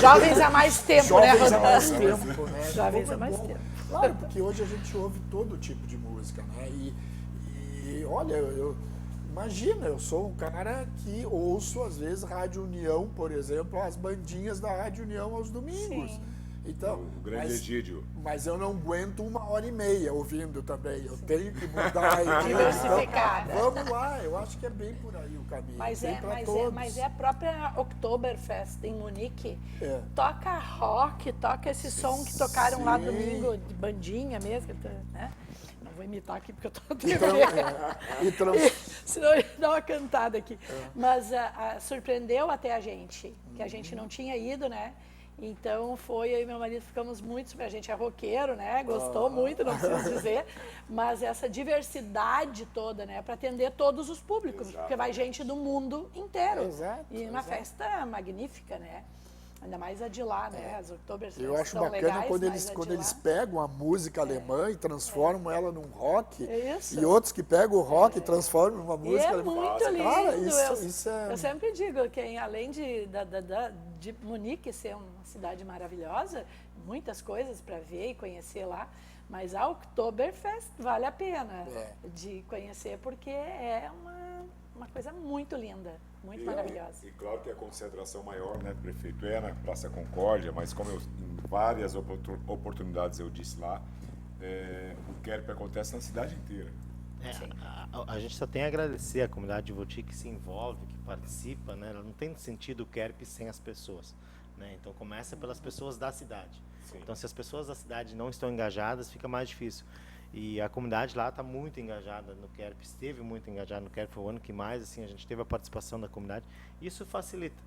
Jovens há mais tempo, né, Jovens há Rodolfo? mais tempo, né? Jovens Como há mais bom. tempo. Claro, porque hoje a gente ouve todo tipo de música, né? E olha, imagina, eu sou um cara que ouço, às vezes, Rádio União, por exemplo, as bandinhas da Rádio União aos domingos. Sim. Então, O grande Egídio. mas eu não aguento 1h30 ouvindo também. Eu tenho que mudar e Diversificada. Então, vamos lá, eu acho que é bem por aí o caminho. Mas bem pra todos. mas a própria Oktoberfest em Munique toca rock, toca esse som que tocaram lá domingo, de bandinha mesmo, né? Não vou imitar aqui porque eu tô senão eu ia dar uma cantada aqui. Mas surpreendeu até a gente, que a gente não tinha ido, né? Então foi, eu e meu marido ficamos muito, a gente é roqueiro, né? Gostou muito, não preciso dizer, mas essa diversidade toda, né? Para atender todos os públicos, porque vai gente do mundo inteiro. E uma festa magnífica, né? Ainda mais a de lá, né? As Oktoberfest Eu acho são bacana legais, quando eles pegam a música alemã e transformam ela num rock. Isso. E outros que pegam o rock e transformam numa música alemã. Muito lindo. Cara, isso é... Eu sempre digo que além de Munique ser uma cidade maravilhosa, muitas coisas para ver e conhecer lá, mas a Oktoberfest vale a pena de conhecer porque é uma coisa muito linda, muito maravilhosa. E claro que a concentração maior, né, prefeito, é na Praça Concórdia, mas como em várias oportunidades eu disse lá, o Kerp acontece na cidade inteira. A gente só tem a agradecer a comunidade de Voti que se envolve, que participa, né? Não tem sentido o Kerp sem as pessoas, né? Então começa pelas pessoas da cidade. Então se as pessoas da cidade não estão engajadas, fica mais difícil. E a comunidade lá está muito engajada no Kerp, esteve muito engajada no Kerp, foi o ano que mais assim, a gente teve a participação da comunidade. Isso facilita,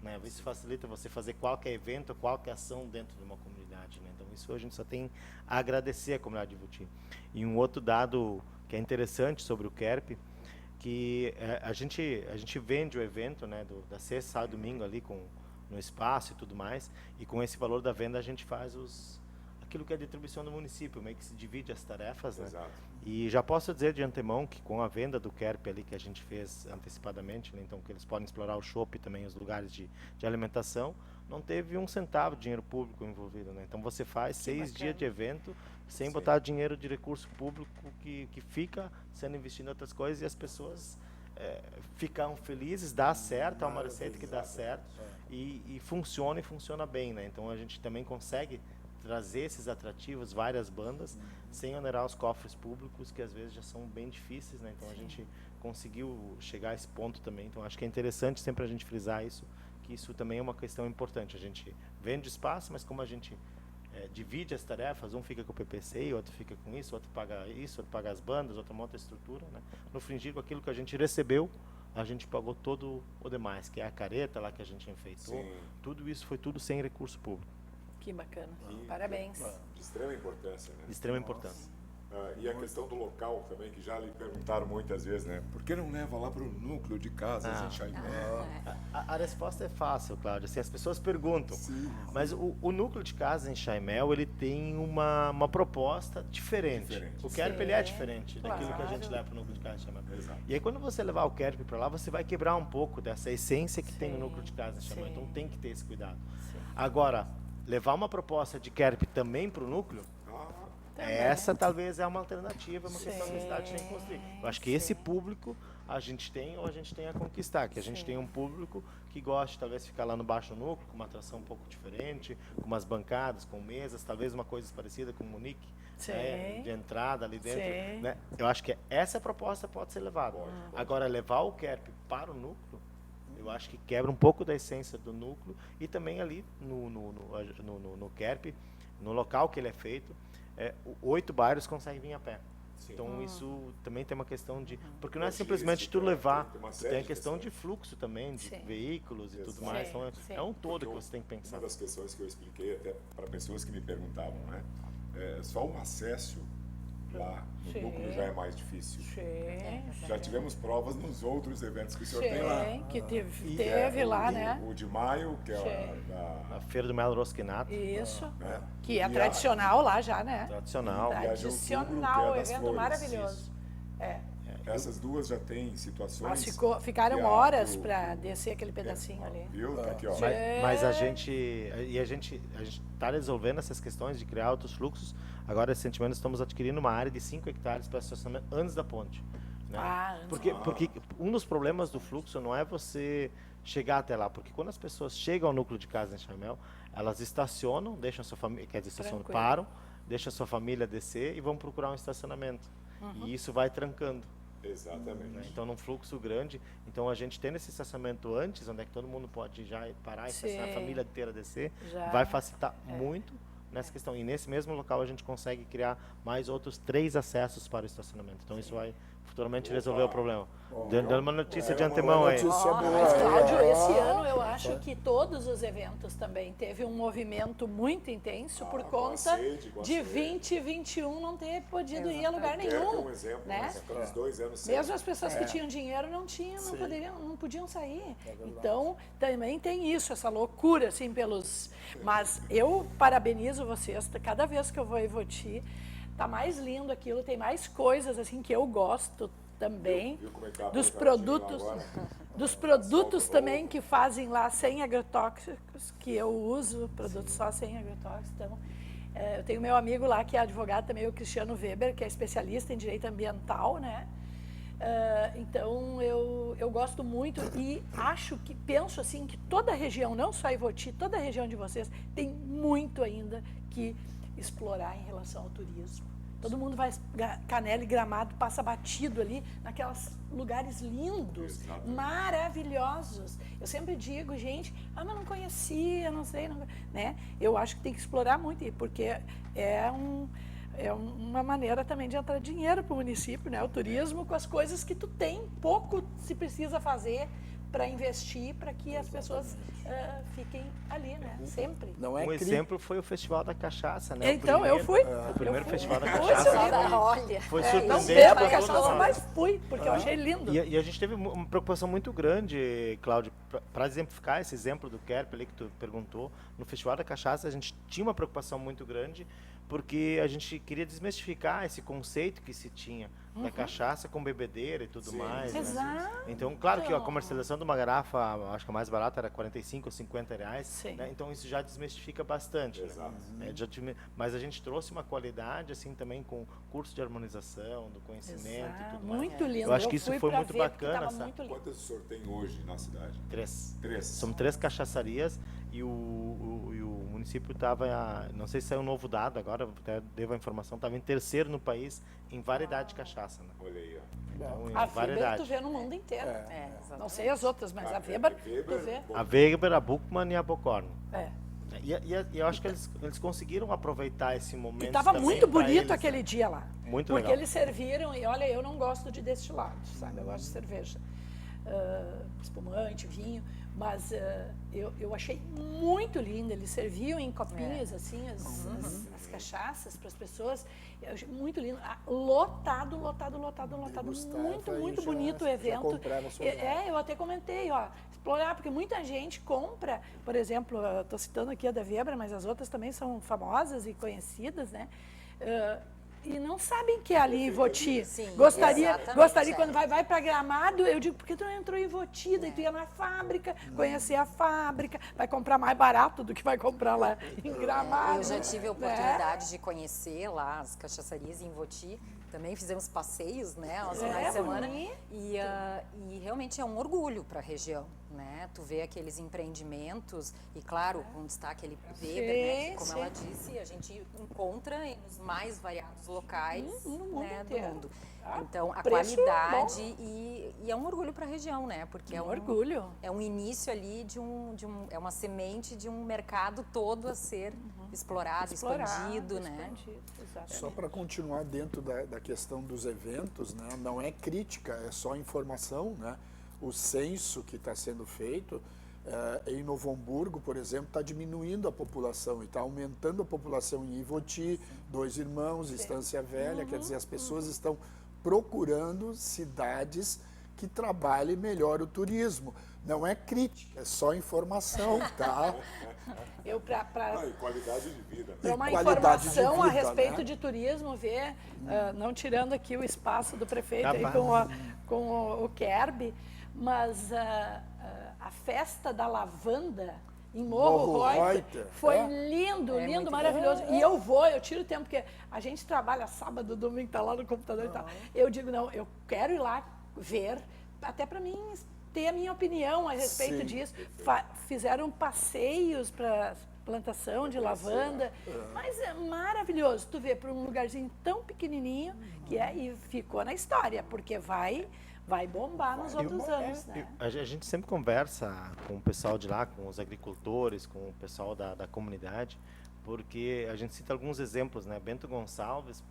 né? Isso facilita você fazer qualquer evento, qualquer ação dentro de uma comunidade, né? Então isso a gente só tem a agradecer a comunidade de Voti. E um outro dado que é interessante sobre o Kerp, que a gente vende o evento, né, da sexta, sábado e domingo ali no espaço e tudo mais, e com esse valor da venda a gente faz aquilo que é a distribuição do município, meio que se divide as tarefas, né? Exato. E já posso dizer de antemão que com a venda do KERP ali que a gente fez antecipadamente, né, então que eles podem explorar o shopping também, os lugares de alimentação, não teve um centavo de dinheiro público envolvido, né? Então você faz 6 dias de evento sem Sim. botar dinheiro de recurso público que fica sendo investido em outras coisas e as pessoas ficam felizes, dá certo, é uma receita que dá certo e funciona bem, né? Então a gente também consegue trazer esses atrativos, várias bandas, sem onerar os cofres públicos, que às vezes já são bem difíceis, né? Então a gente conseguiu chegar a esse ponto também. Então acho que é interessante sempre a gente frisar isso, que isso também é uma questão importante. A gente vende espaço, mas como a gente divide as tarefas, um fica com o PPC, outro fica com isso, outro paga isso, outro paga as bandas, outro monta a estrutura, né? No Fringir, com aquilo que a gente recebeu, a gente pagou todo o demais, que é a careta lá que a gente enfeitou. Sim. Tudo isso foi tudo sem recurso público. Que bacana. Parabéns. De extrema importância, né? De extrema importância. E a questão do local também, que já lhe perguntaram muitas vezes, né? Por que não leva lá para o núcleo de casas em Chaimel? A resposta é fácil, Cláudia. Assim, as pessoas perguntam. Mas o núcleo de casa em Chaimel, ele tem uma proposta diferente. O KERP ele é diferente daquilo que a gente leva para o núcleo de casa em Chaimel. Exato. E aí quando você levar o KERP para lá, você vai quebrar um pouco dessa essência que tem no núcleo de casa em Chaimel. Então tem que ter esse cuidado. Agora, levar uma proposta de KERP também para o núcleo, essa talvez é uma alternativa, uma questão que a cidade tem que construir. Eu acho que esse público a gente tem ou a gente tem a conquistar, que a gente tem um público que gosta talvez ficar lá no baixo núcleo, com uma atração um pouco diferente, com umas bancadas, com mesas, talvez uma coisa parecida com o Munique, né, de entrada ali dentro. Né? Eu acho que essa proposta pode ser levada. Agora, levar o KERP para o núcleo, eu acho que quebra um pouco da essência do núcleo e também ali no KERP, no local que ele é feito, 8 bairros conseguem vir a pé. Então isso também tem uma questão de... Porque não é simplesmente tu levar, tu tem a questão de fluxo também, de veículos e tudo mais. Então é um todo que você tem que pensar. Uma das questões que eu expliquei até para pessoas que me perguntavam, né? Só o acesso lá no núcleo já é mais difícil. Já tivemos provas nos outros eventos que o senhor tem lá. Que teve lá, né? O de maio, que é A Feira do Melo Rosquinato. Isso. né? Que é tradicional lá já, né? Tradicional. E a de outubro, que é Tradicional, das evento flores. maravilhoso. Essas duas já têm situações. Mas ficaram que horas para descer aquele pedacinho ali. Viu? Tá aqui, ó. Mas a gente está resolvendo essas questões de criar outros fluxos. Agora, recentemente, estamos adquirindo uma área de 5 hectares para estacionamento antes da ponte. Né? Porque um dos problemas do fluxo não é você chegar até lá, porque quando as pessoas chegam ao núcleo de casa em Chaimel, elas estacionam, deixam a sua família, quer dizer, param, deixam a sua família descer e vão procurar um estacionamento. E isso vai trancando. Exatamente. Né? Então, num fluxo grande, então a gente tendo esse estacionamento antes, onde é que todo mundo pode já parar e estacionar, a família inteira descer, vai facilitar muito nessa questão. E nesse mesmo local a gente consegue criar mais outros 3 acessos para o estacionamento. Então isso vai futuramente resolver o problema. Dando uma notícia de antemão aí. Mas, Cláudio, esse ano eu acho que todos os eventos também teve um movimento muito intenso por conta de 2021 não ter podido ir a lugar nenhum. Um exemplo, né? Estamos 2 anos Mesmo as pessoas que tinham dinheiro não podiam sair. Então, também tem isso, essa loucura, assim, pelos... Mas eu parabenizo vocês, cada vez que eu vou em Ivoti, tá mais lindo aquilo, tem mais coisas, assim, que eu gosto também. Dos produtos também que fazem lá sem agrotóxicos, que eu uso, produtos só sem agrotóxicos. Então, eu tenho meu amigo lá que é advogado também, o Cristiano Weber, que é especialista em direito ambiental, né? Então eu gosto muito e penso assim que toda a região, não só Ivoti, toda a região de vocês tem muito ainda que explorar em relação ao turismo. Todo mundo vai, Canela e Gramado, passa batido ali, naqueles lugares lindos, maravilhosos. Eu sempre digo, gente, mas não conhecia, não sei, né? Eu acho que tem que explorar muito, porque é uma maneira também de entrar dinheiro para o município, né? O turismo com as coisas que tu tem, pouco se precisa fazer para investir, para que as pessoas fiquem ali, né? Sempre. Não é exemplo foi o Festival da Cachaça, né? Então, eu fui. O primeiro Festival da Cachaça foi não surpreendente. bebo a cachaça, mas fui, porque eu achei lindo. E a gente teve uma preocupação muito grande, Cláudio, para exemplificar esse exemplo do KERP ali que tu perguntou. No Festival da Cachaça, a gente tinha uma preocupação muito grande, porque a gente queria desmistificar esse conceito que se tinha da cachaça com bebedeira e tudo mais. Né? Exato. Então, claro que a comercialização de uma garrafa, acho que a mais barata era 45 ou 50 reais, Sim. né? Então isso já desmistifica bastante. Exato. Né? Mas a gente trouxe uma qualidade, assim, também com curso de harmonização, do conhecimento e tudo mais. Muito lindo. Eu acho que isso fui foi pra muito ver porque bacana, tava sabe? muito lindo. Quantas o senhor tem hoje na cidade? 3. 3. São 3 cachaçarias e o município estava, não sei se saiu um novo dado agora, até devo a informação, estava em terceiro no país em variedade de cachaça. Né? Olha aí, ó. Então, em A Weber tu variedade. vê no mundo inteiro. exatamente. Não sei as outras, mas a Weber tu vê. A Weber, a Buchmann e a Bocorn. É. E eu acho que eles conseguiram aproveitar esse momento. E estava também muito pra bonito eles, aquele né? dia lá. Muito porque legal. eles serviram, e olha, eu não gosto de destilados, sabe? Eu gosto de cerveja. Espumante, vinho, mas eu achei muito lindo. Eles serviam em copinhos, assim, as cachaças para as pessoas. Eu achei muito lindo. Lotado. Muito bonito o evento. Eu até comentei, ó, explorar, porque muita gente compra, por exemplo, estou citando aqui a da Weber, mas as outras também são famosas e conhecidas, né? E não sabem que é ali em Ivoti. Sim, Gostaria exatamente, quando vai para Gramado, eu digo, por que tu não entrou em Ivoti? Daí tu ia na fábrica, conhecer a fábrica, vai comprar mais barato do que vai comprar lá em Gramado. Eu já tive a oportunidade de conhecer lá as cachaçarias em Ivoti. Também fizemos passeios, né, aos finais de semana. bonito. E realmente é um orgulho para a região, né? Tu vê aqueles empreendimentos e, claro, com destaque ali para Weber, né? Que, como ela disse, a gente encontra nos mais variados locais, No mundo né, do inteiro. mundo. Então, a preço qualidade e é um orgulho para a região, né? Porque é orgulho. É um início ali é uma semente de um mercado todo a ser explorado, expandido, né? Exatamente. Só para continuar dentro da questão dos eventos, né? Não é crítica, é só informação, né? O censo que está sendo feito em Novo Hamburgo, por exemplo, está diminuindo a população e está aumentando a população em Ivoti, Dois Irmãos, Estância Velha, quer dizer, as pessoas estão procurando cidades que trabalhem melhor o turismo. Não é crítica, é só informação, tá? Eu E qualidade de vida. Para uma qualidade de informação a vida, respeito né? de turismo, ver, não tirando aqui o espaço do prefeito aí Capaz. com o Kerb, mas a festa da lavanda em Morro Reuter foi lindo, lindo, maravilhoso. E eu tiro tempo, porque a gente trabalha sábado, domingo, tá lá no computador e tal. Eu digo, não, eu quero ir lá ver, até para mim ter a minha opinião a respeito disso. Fizeram passeios para plantação de lavanda, mas é maravilhoso. Tu vê para um lugarzinho tão pequenininho e ficou na história, porque vai bombar nos outros anos, né? A gente sempre conversa com o pessoal de lá, com os agricultores, com o pessoal da comunidade, porque a gente cita alguns exemplos, né? Bento Gonçalves,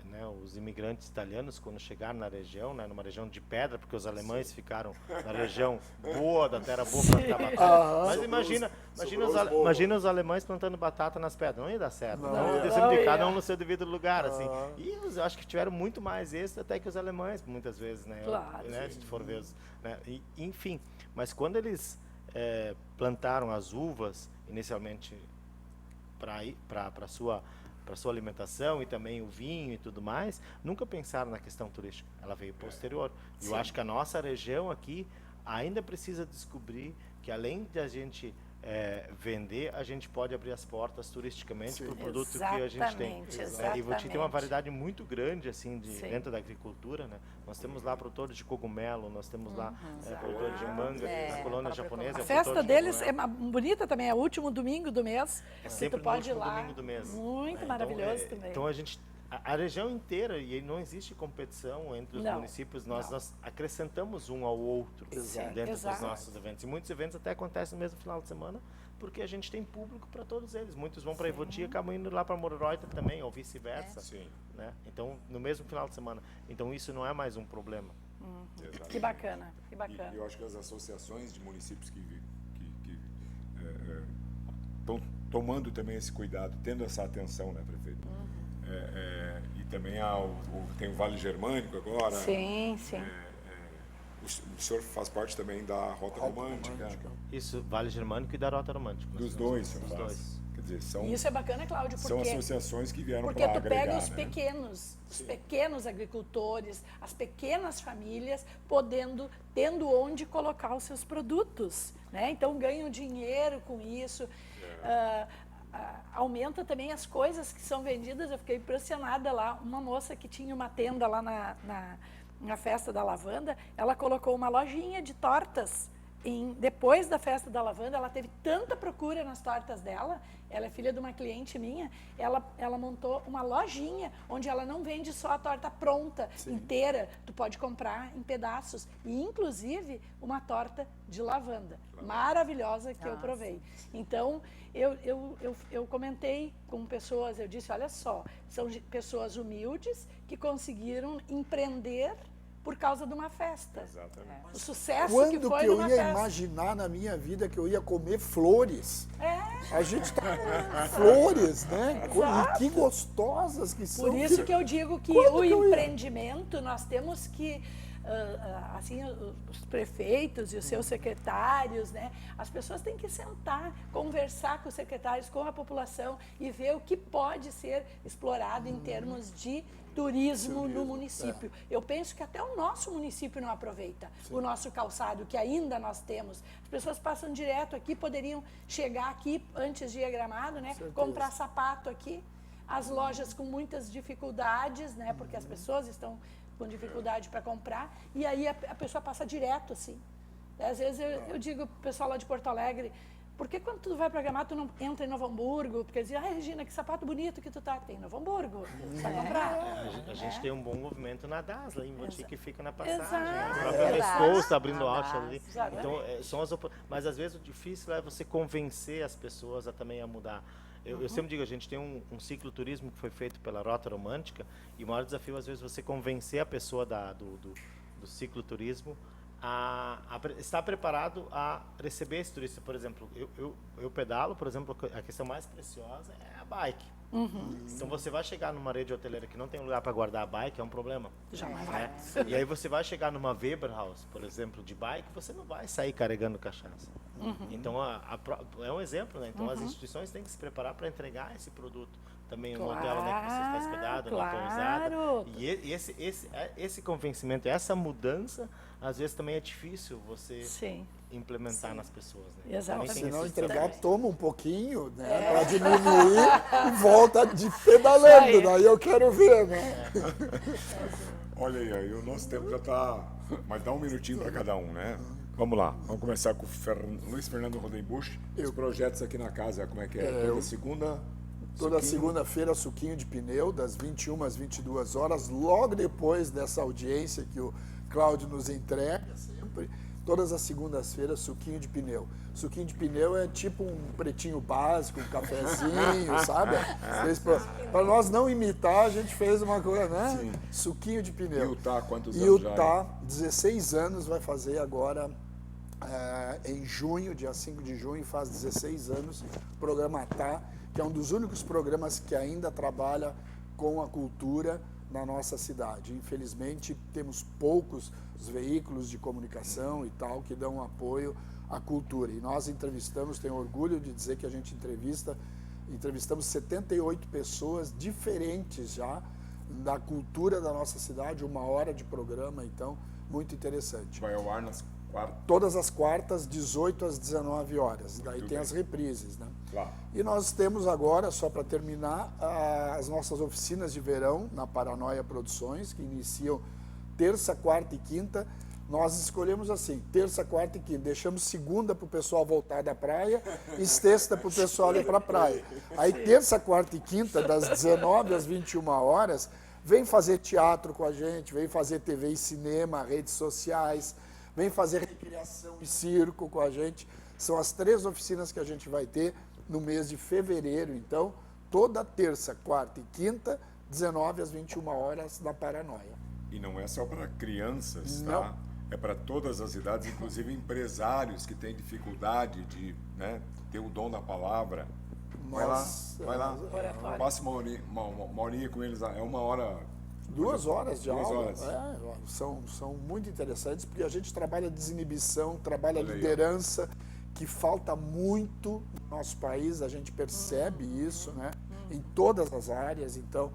né, os imigrantes italianos, quando chegaram na região, né, numa região de pedra, porque os alemães ficaram na região boa, da terra boa para plantar batata. Mas imagina os alemães plantando batata nas pedras, não ia dar certo. Não ia. Cada um no seu devido lugar, assim. E eu acho que tiveram muito mais êxito até que os alemães, muitas vezes, né? Claro. Né, se for ver, né? Enfim, mas quando eles plantaram as uvas, inicialmente para sua alimentação e também o vinho e tudo mais, nunca pensaram na questão turística. Ela veio posterior. E eu acho que a nossa região aqui ainda precisa descobrir que, além de a gente vender, a gente pode abrir as portas turisticamente para o produto que a gente tem. E Ivoti tem uma variedade muito grande assim dentro da agricultura, né? Nós temos lá produtores de cogumelo, nós temos lá produtores de manga, na colônia japonesa. A festa deles é bonita também, é o último domingo do mês. É sempre tu pode no ir último lá. domingo do mês. Muito maravilhoso também. Então a região inteira, e não existe competição entre os municípios, nós acrescentamos um ao outro dentro dos nossos eventos. E muitos eventos até acontecem no mesmo final de semana, porque a gente tem público para todos eles. Muitos vão para Ivoti e acabam indo lá para Morro Reuter também, ou vice-versa. Né? Então, no mesmo final de semana. Então, isso não é mais um problema. Que bacana, que bacana. E eu acho que as associações de municípios que estão tomando também esse cuidado, tendo essa atenção, né, prefeito? E também tem o Vale Germânico agora. Sim. O senhor faz parte também da Rota Romântica. Isso, Vale Germânico e da Rota Romântica. Dos dois, Dos dois. Quer dizer, são, E isso é bacana, Cláudio, são porque associações que vieram porque para tu agregar, pega os né? pequenos agricultores, as pequenas famílias, tendo onde colocar os seus produtos, né? Então ganham dinheiro com isso. Aumenta também as coisas que são vendidas. Eu fiquei impressionada lá, uma moça que tinha uma tenda lá na festa da lavanda, ela colocou uma lojinha de tortas. Depois da festa da lavanda, ela teve tanta procura nas tortas dela, ela é filha de uma cliente minha, ela montou uma lojinha onde ela não vende só a torta pronta, inteira, tu pode comprar em pedaços, e inclusive uma torta de lavanda, maravilhosa, que eu provei. Então, eu comentei com pessoas, eu disse, olha só, são pessoas humildes que conseguiram empreender por causa de uma festa. Exatamente. O sucesso Quando que foi que eu numa ia festa. imaginar na minha vida que eu ia comer flores? É. A gente tá com flores, né? Exato. E que gostosas que são. Por isso que eu digo que Quando o que eu ia? empreendimento, nós temos que, assim, os prefeitos e os seus secretários, né? As pessoas têm que sentar, conversar com os secretários, com a população e ver o que pode ser explorado em termos de turismo no município. Eu penso que até o nosso município não aproveita o nosso calçado, que ainda nós temos. As pessoas passam direto aqui, poderiam chegar aqui antes de ir a Gramado, né? Comprar sapato aqui. As lojas com muitas dificuldades, né? Porque as pessoas estão com dificuldade para comprar. E aí a pessoa passa direto, assim. Às vezes eu digo pro pessoal lá de Porto Alegre, por que quando tu vai para Gramado tu não entra em Novo Hamburgo? Porque eles dizem, Regina, que sapato bonito que tu tá. Tem em Novo Hamburgo, vai comprar. A gente tem um bom movimento na Dasla, em Voti, que fica na passagem. Exato. A própria Restou está abrindo Na out ali. Dasla. Então, são mas às vezes o difícil é você convencer as pessoas também a mudar. Eu sempre digo, a gente tem um ciclo turismo que foi feito pela Rota Romântica, e o maior desafio às vezes é você convencer a pessoa do ciclo turismo a estar preparado a receber esse turista. Por exemplo, eu pedalo, por exemplo, a questão mais preciosa é a bike. Então você vai chegar numa rede hoteleira que não tem lugar para guardar a bike, é um problema. Jamais. Né? E aí você vai chegar numa Weber House, por exemplo, de bike, você não vai sair carregando cachaça. Então é um exemplo, né? Então as instituições têm que se preparar para entregar esse produto também no hotel, né, que você está hospedado, na pousada. E esse convencimento, essa mudança, às vezes também é difícil você implementar nas pessoas, né? Exatamente. Se não entregar, toma um pouquinho, né? Para diminuir e volta de pedalando. Daí eu quero ver, né? Olha aí, o nosso tempo já está... Mas dá um minutinho para cada um, né? Vamos lá, vamos começar com o Luiz Fernando Rodenbusch. Os projetos aqui na casa, como é que é? Toda segunda? Toda segunda-feira, suquinho de pneu, das 21 às 22 horas, logo depois dessa audiência que o Cláudio nos entrega sempre. Todas as segundas-feiras, suquinho de pneu. Suquinho de pneu é tipo um pretinho básico, um cafezinho, sabe? Para nós não imitar, a gente fez uma coisa, né? Sim. Suquinho de pneu. E o Tá, quantos anos E o já? Tá, 16 anos, vai fazer agora, em junho, dia 5 de junho, faz 16 anos, o programa Tá, que é um dos únicos programas que ainda trabalha com a cultura na nossa cidade. Infelizmente, temos poucos veículos de comunicação e tal que dão apoio à cultura. E nós entrevistamos, tenho orgulho de dizer que a gente entrevistamos 78 pessoas diferentes já da cultura da nossa cidade, 1 hora de programa, então, muito interessante. Vai ao ar nas quartas? Todas as quartas, 18 às 19 horas. Daí tem as reprises, né? Claro. E nós temos agora, só para terminar, as nossas oficinas de verão na Paranoia Produções, que iniciam terça, quarta e quinta. Nós escolhemos assim, terça, quarta e quinta. Deixamos segunda para o pessoal voltar da praia e sexta para o pessoal ir para a praia. Aí terça, quarta e quinta, das 19 às 21 horas, vem fazer teatro com a gente, vem fazer TV e cinema, redes sociais, vem fazer recreação e circo com a gente. São as 3 oficinas que a gente vai ter no mês de fevereiro. Então, toda terça, quarta e quinta, 19 às 21 horas, na Paranoia. E não é só para crianças, Não. tá? É para todas as idades, inclusive empresários que têm dificuldade de, né, ter o dom da palavra. Vai lá, passa uma horinha com eles, é 1 hora... 2 horas de 2 aula. horas. São muito interessantes, porque a gente trabalha desinibição, trabalha Olha aí, ó. liderança, que falta muito no nosso país, a gente percebe isso, né? Em todas as áreas. Então,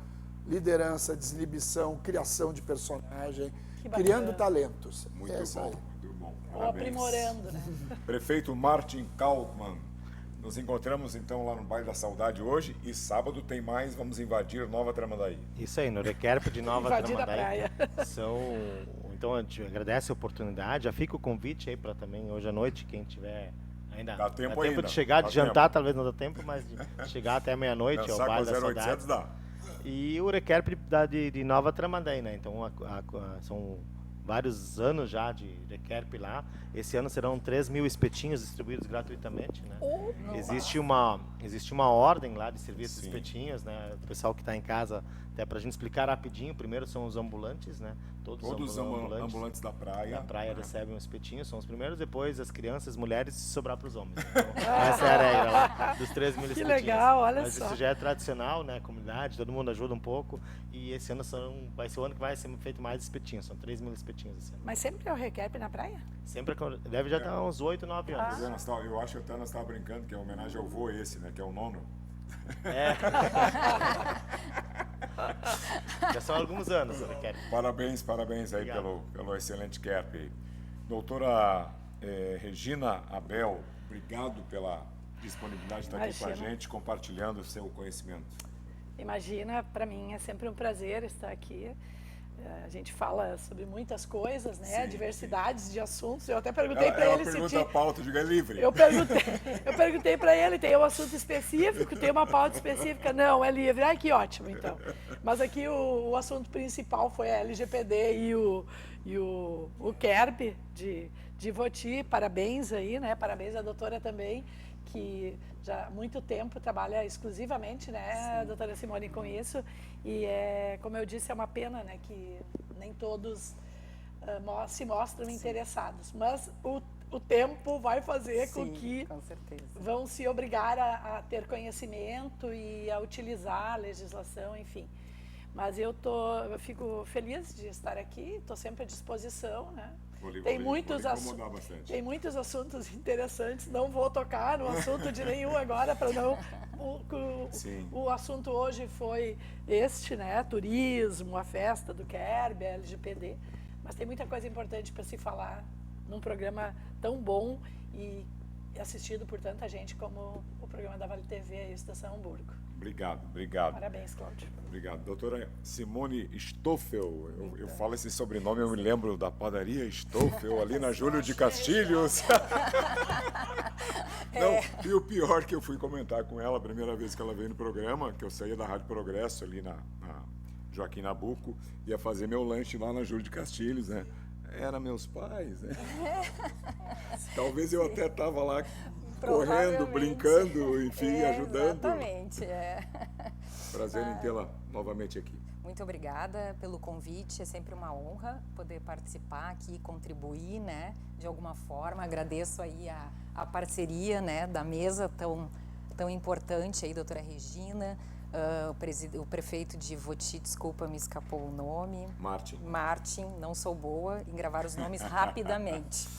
liderança, desinibição, criação de personagem, criando talentos. Muito Essa bom, aí. muito bom. Ou Parabéns. aprimorando, né? Prefeito Martin Kaufmann, nos encontramos então lá no Baile da Saudade hoje e sábado tem mais, vamos invadir Nova Tramandaí. Isso aí, no Requerp de Nova Invadir a Tramandaí. Então a gente agradece a oportunidade, já fica o convite aí para também hoje à noite, quem tiver ainda Dá tempo ainda, de chegar, dá de jantar, tempo. talvez não dá tempo, mas de chegar até meia-noite ao Pensar Baile com da Saudade. 0800 dá. E o Requerp de Nova Tramandaí, né? Então são vários anos já de Requerp lá. Esse ano serão 3.000 espetinhos distribuídos gratuitamente, né? Existe uma ordem lá de servir esses espetinhos, né? O pessoal que está em casa, até para a gente explicar rapidinho, primeiro são os ambulantes, né? Todos os ambulantes da praia. Da praia recebem um espetinho, são os primeiros, depois as crianças, mulheres, se sobrar para os homens. Então, essa é a regra lá, dos 3.000 espetinhos. Que legal, olha Mas só. isso já é tradicional, né? Comunidade, todo mundo ajuda um pouco. E esse ano vai ser o ano que vai ser feito mais espetinhos, são 3.000 espetinhos esse ano. Mas sempre é o Requerp na praia? Sempre deve já estar uns 8, 9 anos. Eu acho que até nós estávamos brincando que é homenagem ao vô esse, né? Que é o nono. É. Já são alguns anos, Requerp. Parabéns aí pelo excelente Kerp. Doutora Regina Abel, obrigado pela disponibilidade de estar aqui com a gente, compartilhando o seu conhecimento. Imagina, para mim é sempre um prazer estar aqui. A gente fala sobre muitas coisas, né? Sim, diversidades de assuntos. Eu até perguntei para ele se pergunta tinha... a pauta, diga livre. Eu perguntei para ele, tem um assunto específico, tem uma pauta específica? Não, é livre. Ai, que ótimo, então. Mas aqui o assunto principal foi a LGPD e o KERP de Voti. Parabéns aí, né? Parabéns à doutora também, que já há muito tempo trabalha exclusivamente, né, a doutora Simone, com isso. E, como eu disse, é uma pena, né, que nem todos se mostram interessados. Mas o tempo vai fazer com que vão se obrigar a ter conhecimento e a utilizar a legislação, enfim. Mas eu fico feliz de estar aqui, estou sempre à disposição, né? Tem muitos assuntos interessantes, não vou tocar no assunto de nenhum agora, para não... O assunto hoje foi este, né? Turismo, a festa do KERB, a LGPD, mas tem muita coisa importante para se falar num programa tão bom e assistido por tanta gente como o programa da Vale TV e Estação Hamburgo. Obrigado. Parabéns, Cláudio. Obrigado. Doutora Simone Stoffel, eu falo esse sobrenome, eu me lembro da padaria Stoffel, ali na Júlio de Castilhos. Não, e o pior que eu fui comentar com ela a primeira vez que ela veio no programa, que eu saía da Rádio Progresso, ali na Joaquim Nabuco, ia fazer meu lanche lá na Júlio de Castilhos, né? Era meus pais, né? Talvez eu até estava lá correndo, brincando, enfim, ajudando. Exatamente, Prazer em tê-la novamente aqui. Muito obrigada pelo convite, é sempre uma honra poder participar aqui, contribuir, né, de alguma forma. Agradeço aí a parceria, né, da mesa tão importante aí, doutora Regina, o prefeito de Voti, desculpa, me escapou o nome. Martin, não sou boa em gravar os nomes rapidamente.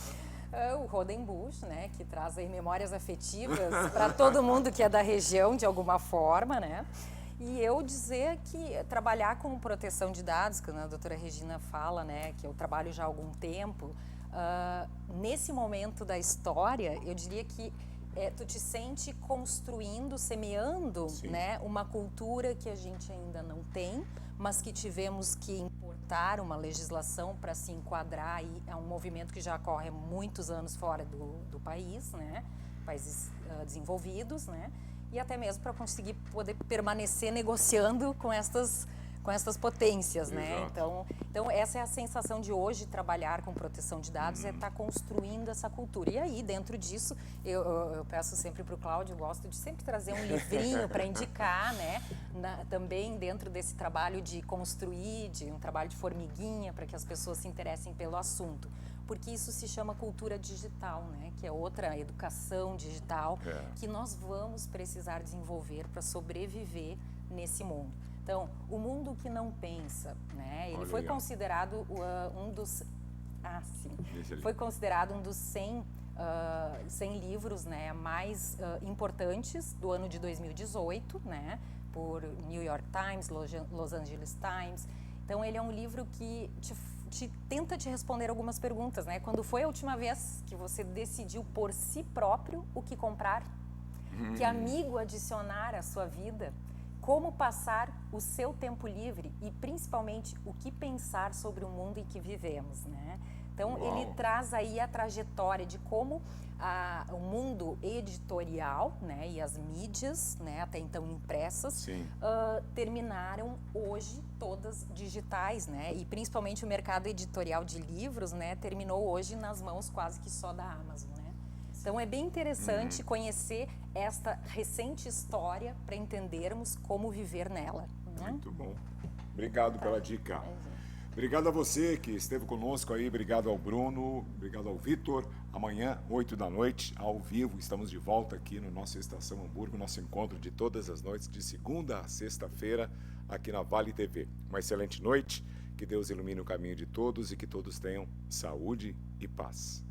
O Rodenbusch, né, que traz aí memórias afetivas para todo mundo que é da região, de alguma forma, né? E eu dizer que trabalhar com proteção de dados, que a doutora Regina fala, né, que eu trabalho já há algum tempo, nesse momento da história, eu diria que tu te sente construindo, semeando, né, uma cultura que a gente ainda não tem, mas que tivemos que importar uma legislação para se enquadrar aí a um movimento que já ocorre há muitos anos fora do país, né, países desenvolvidos, né, e até mesmo para conseguir poder permanecer negociando com estas potências, né? Então essa é a sensação de hoje, trabalhar com proteção de dados, é estar construindo essa cultura. E aí, dentro disso, eu peço sempre para o Cláudio, gosto de sempre trazer um livrinho para indicar, né? Também dentro desse trabalho de construir, de um trabalho de formiguinha, para que as pessoas se interessem pelo assunto. Porque isso se chama cultura digital, né? Que é outra educação digital que nós vamos precisar desenvolver para sobreviver nesse mundo. Então, o mundo que não pensa, né? Ele foi considerado foi considerado um dos 100 100 livros, né, mais importantes do ano de 2018, né, por New York Times, Los Angeles Times. Então ele é um livro que tenta te responder algumas perguntas, né? Quando foi a última vez que você decidiu por si próprio o que comprar? Que amigo adicionar à sua vida? Como passar o seu tempo livre e principalmente o que pensar sobre o mundo em que vivemos, né? Então ele traz aí a trajetória de como o mundo editorial, né, e as mídias, né, até então impressas, terminaram hoje todas digitais, né? E principalmente o mercado editorial de livros, né, terminou hoje nas mãos quase que só da Amazon, né? Então é bem interessante conhecer esta recente história para entendermos como viver nela. Né? Muito bom. Obrigado pela dica. Obrigado a você que esteve conosco aí, obrigado ao Bruno, obrigado ao Vitor. Amanhã, 8 da noite, ao vivo, estamos de volta aqui no nosso Estação Hamburgo, nosso encontro de todas as noites, de segunda a sexta-feira, aqui na Vale TV. Uma excelente noite, que Deus ilumine o caminho de todos e que todos tenham saúde e paz.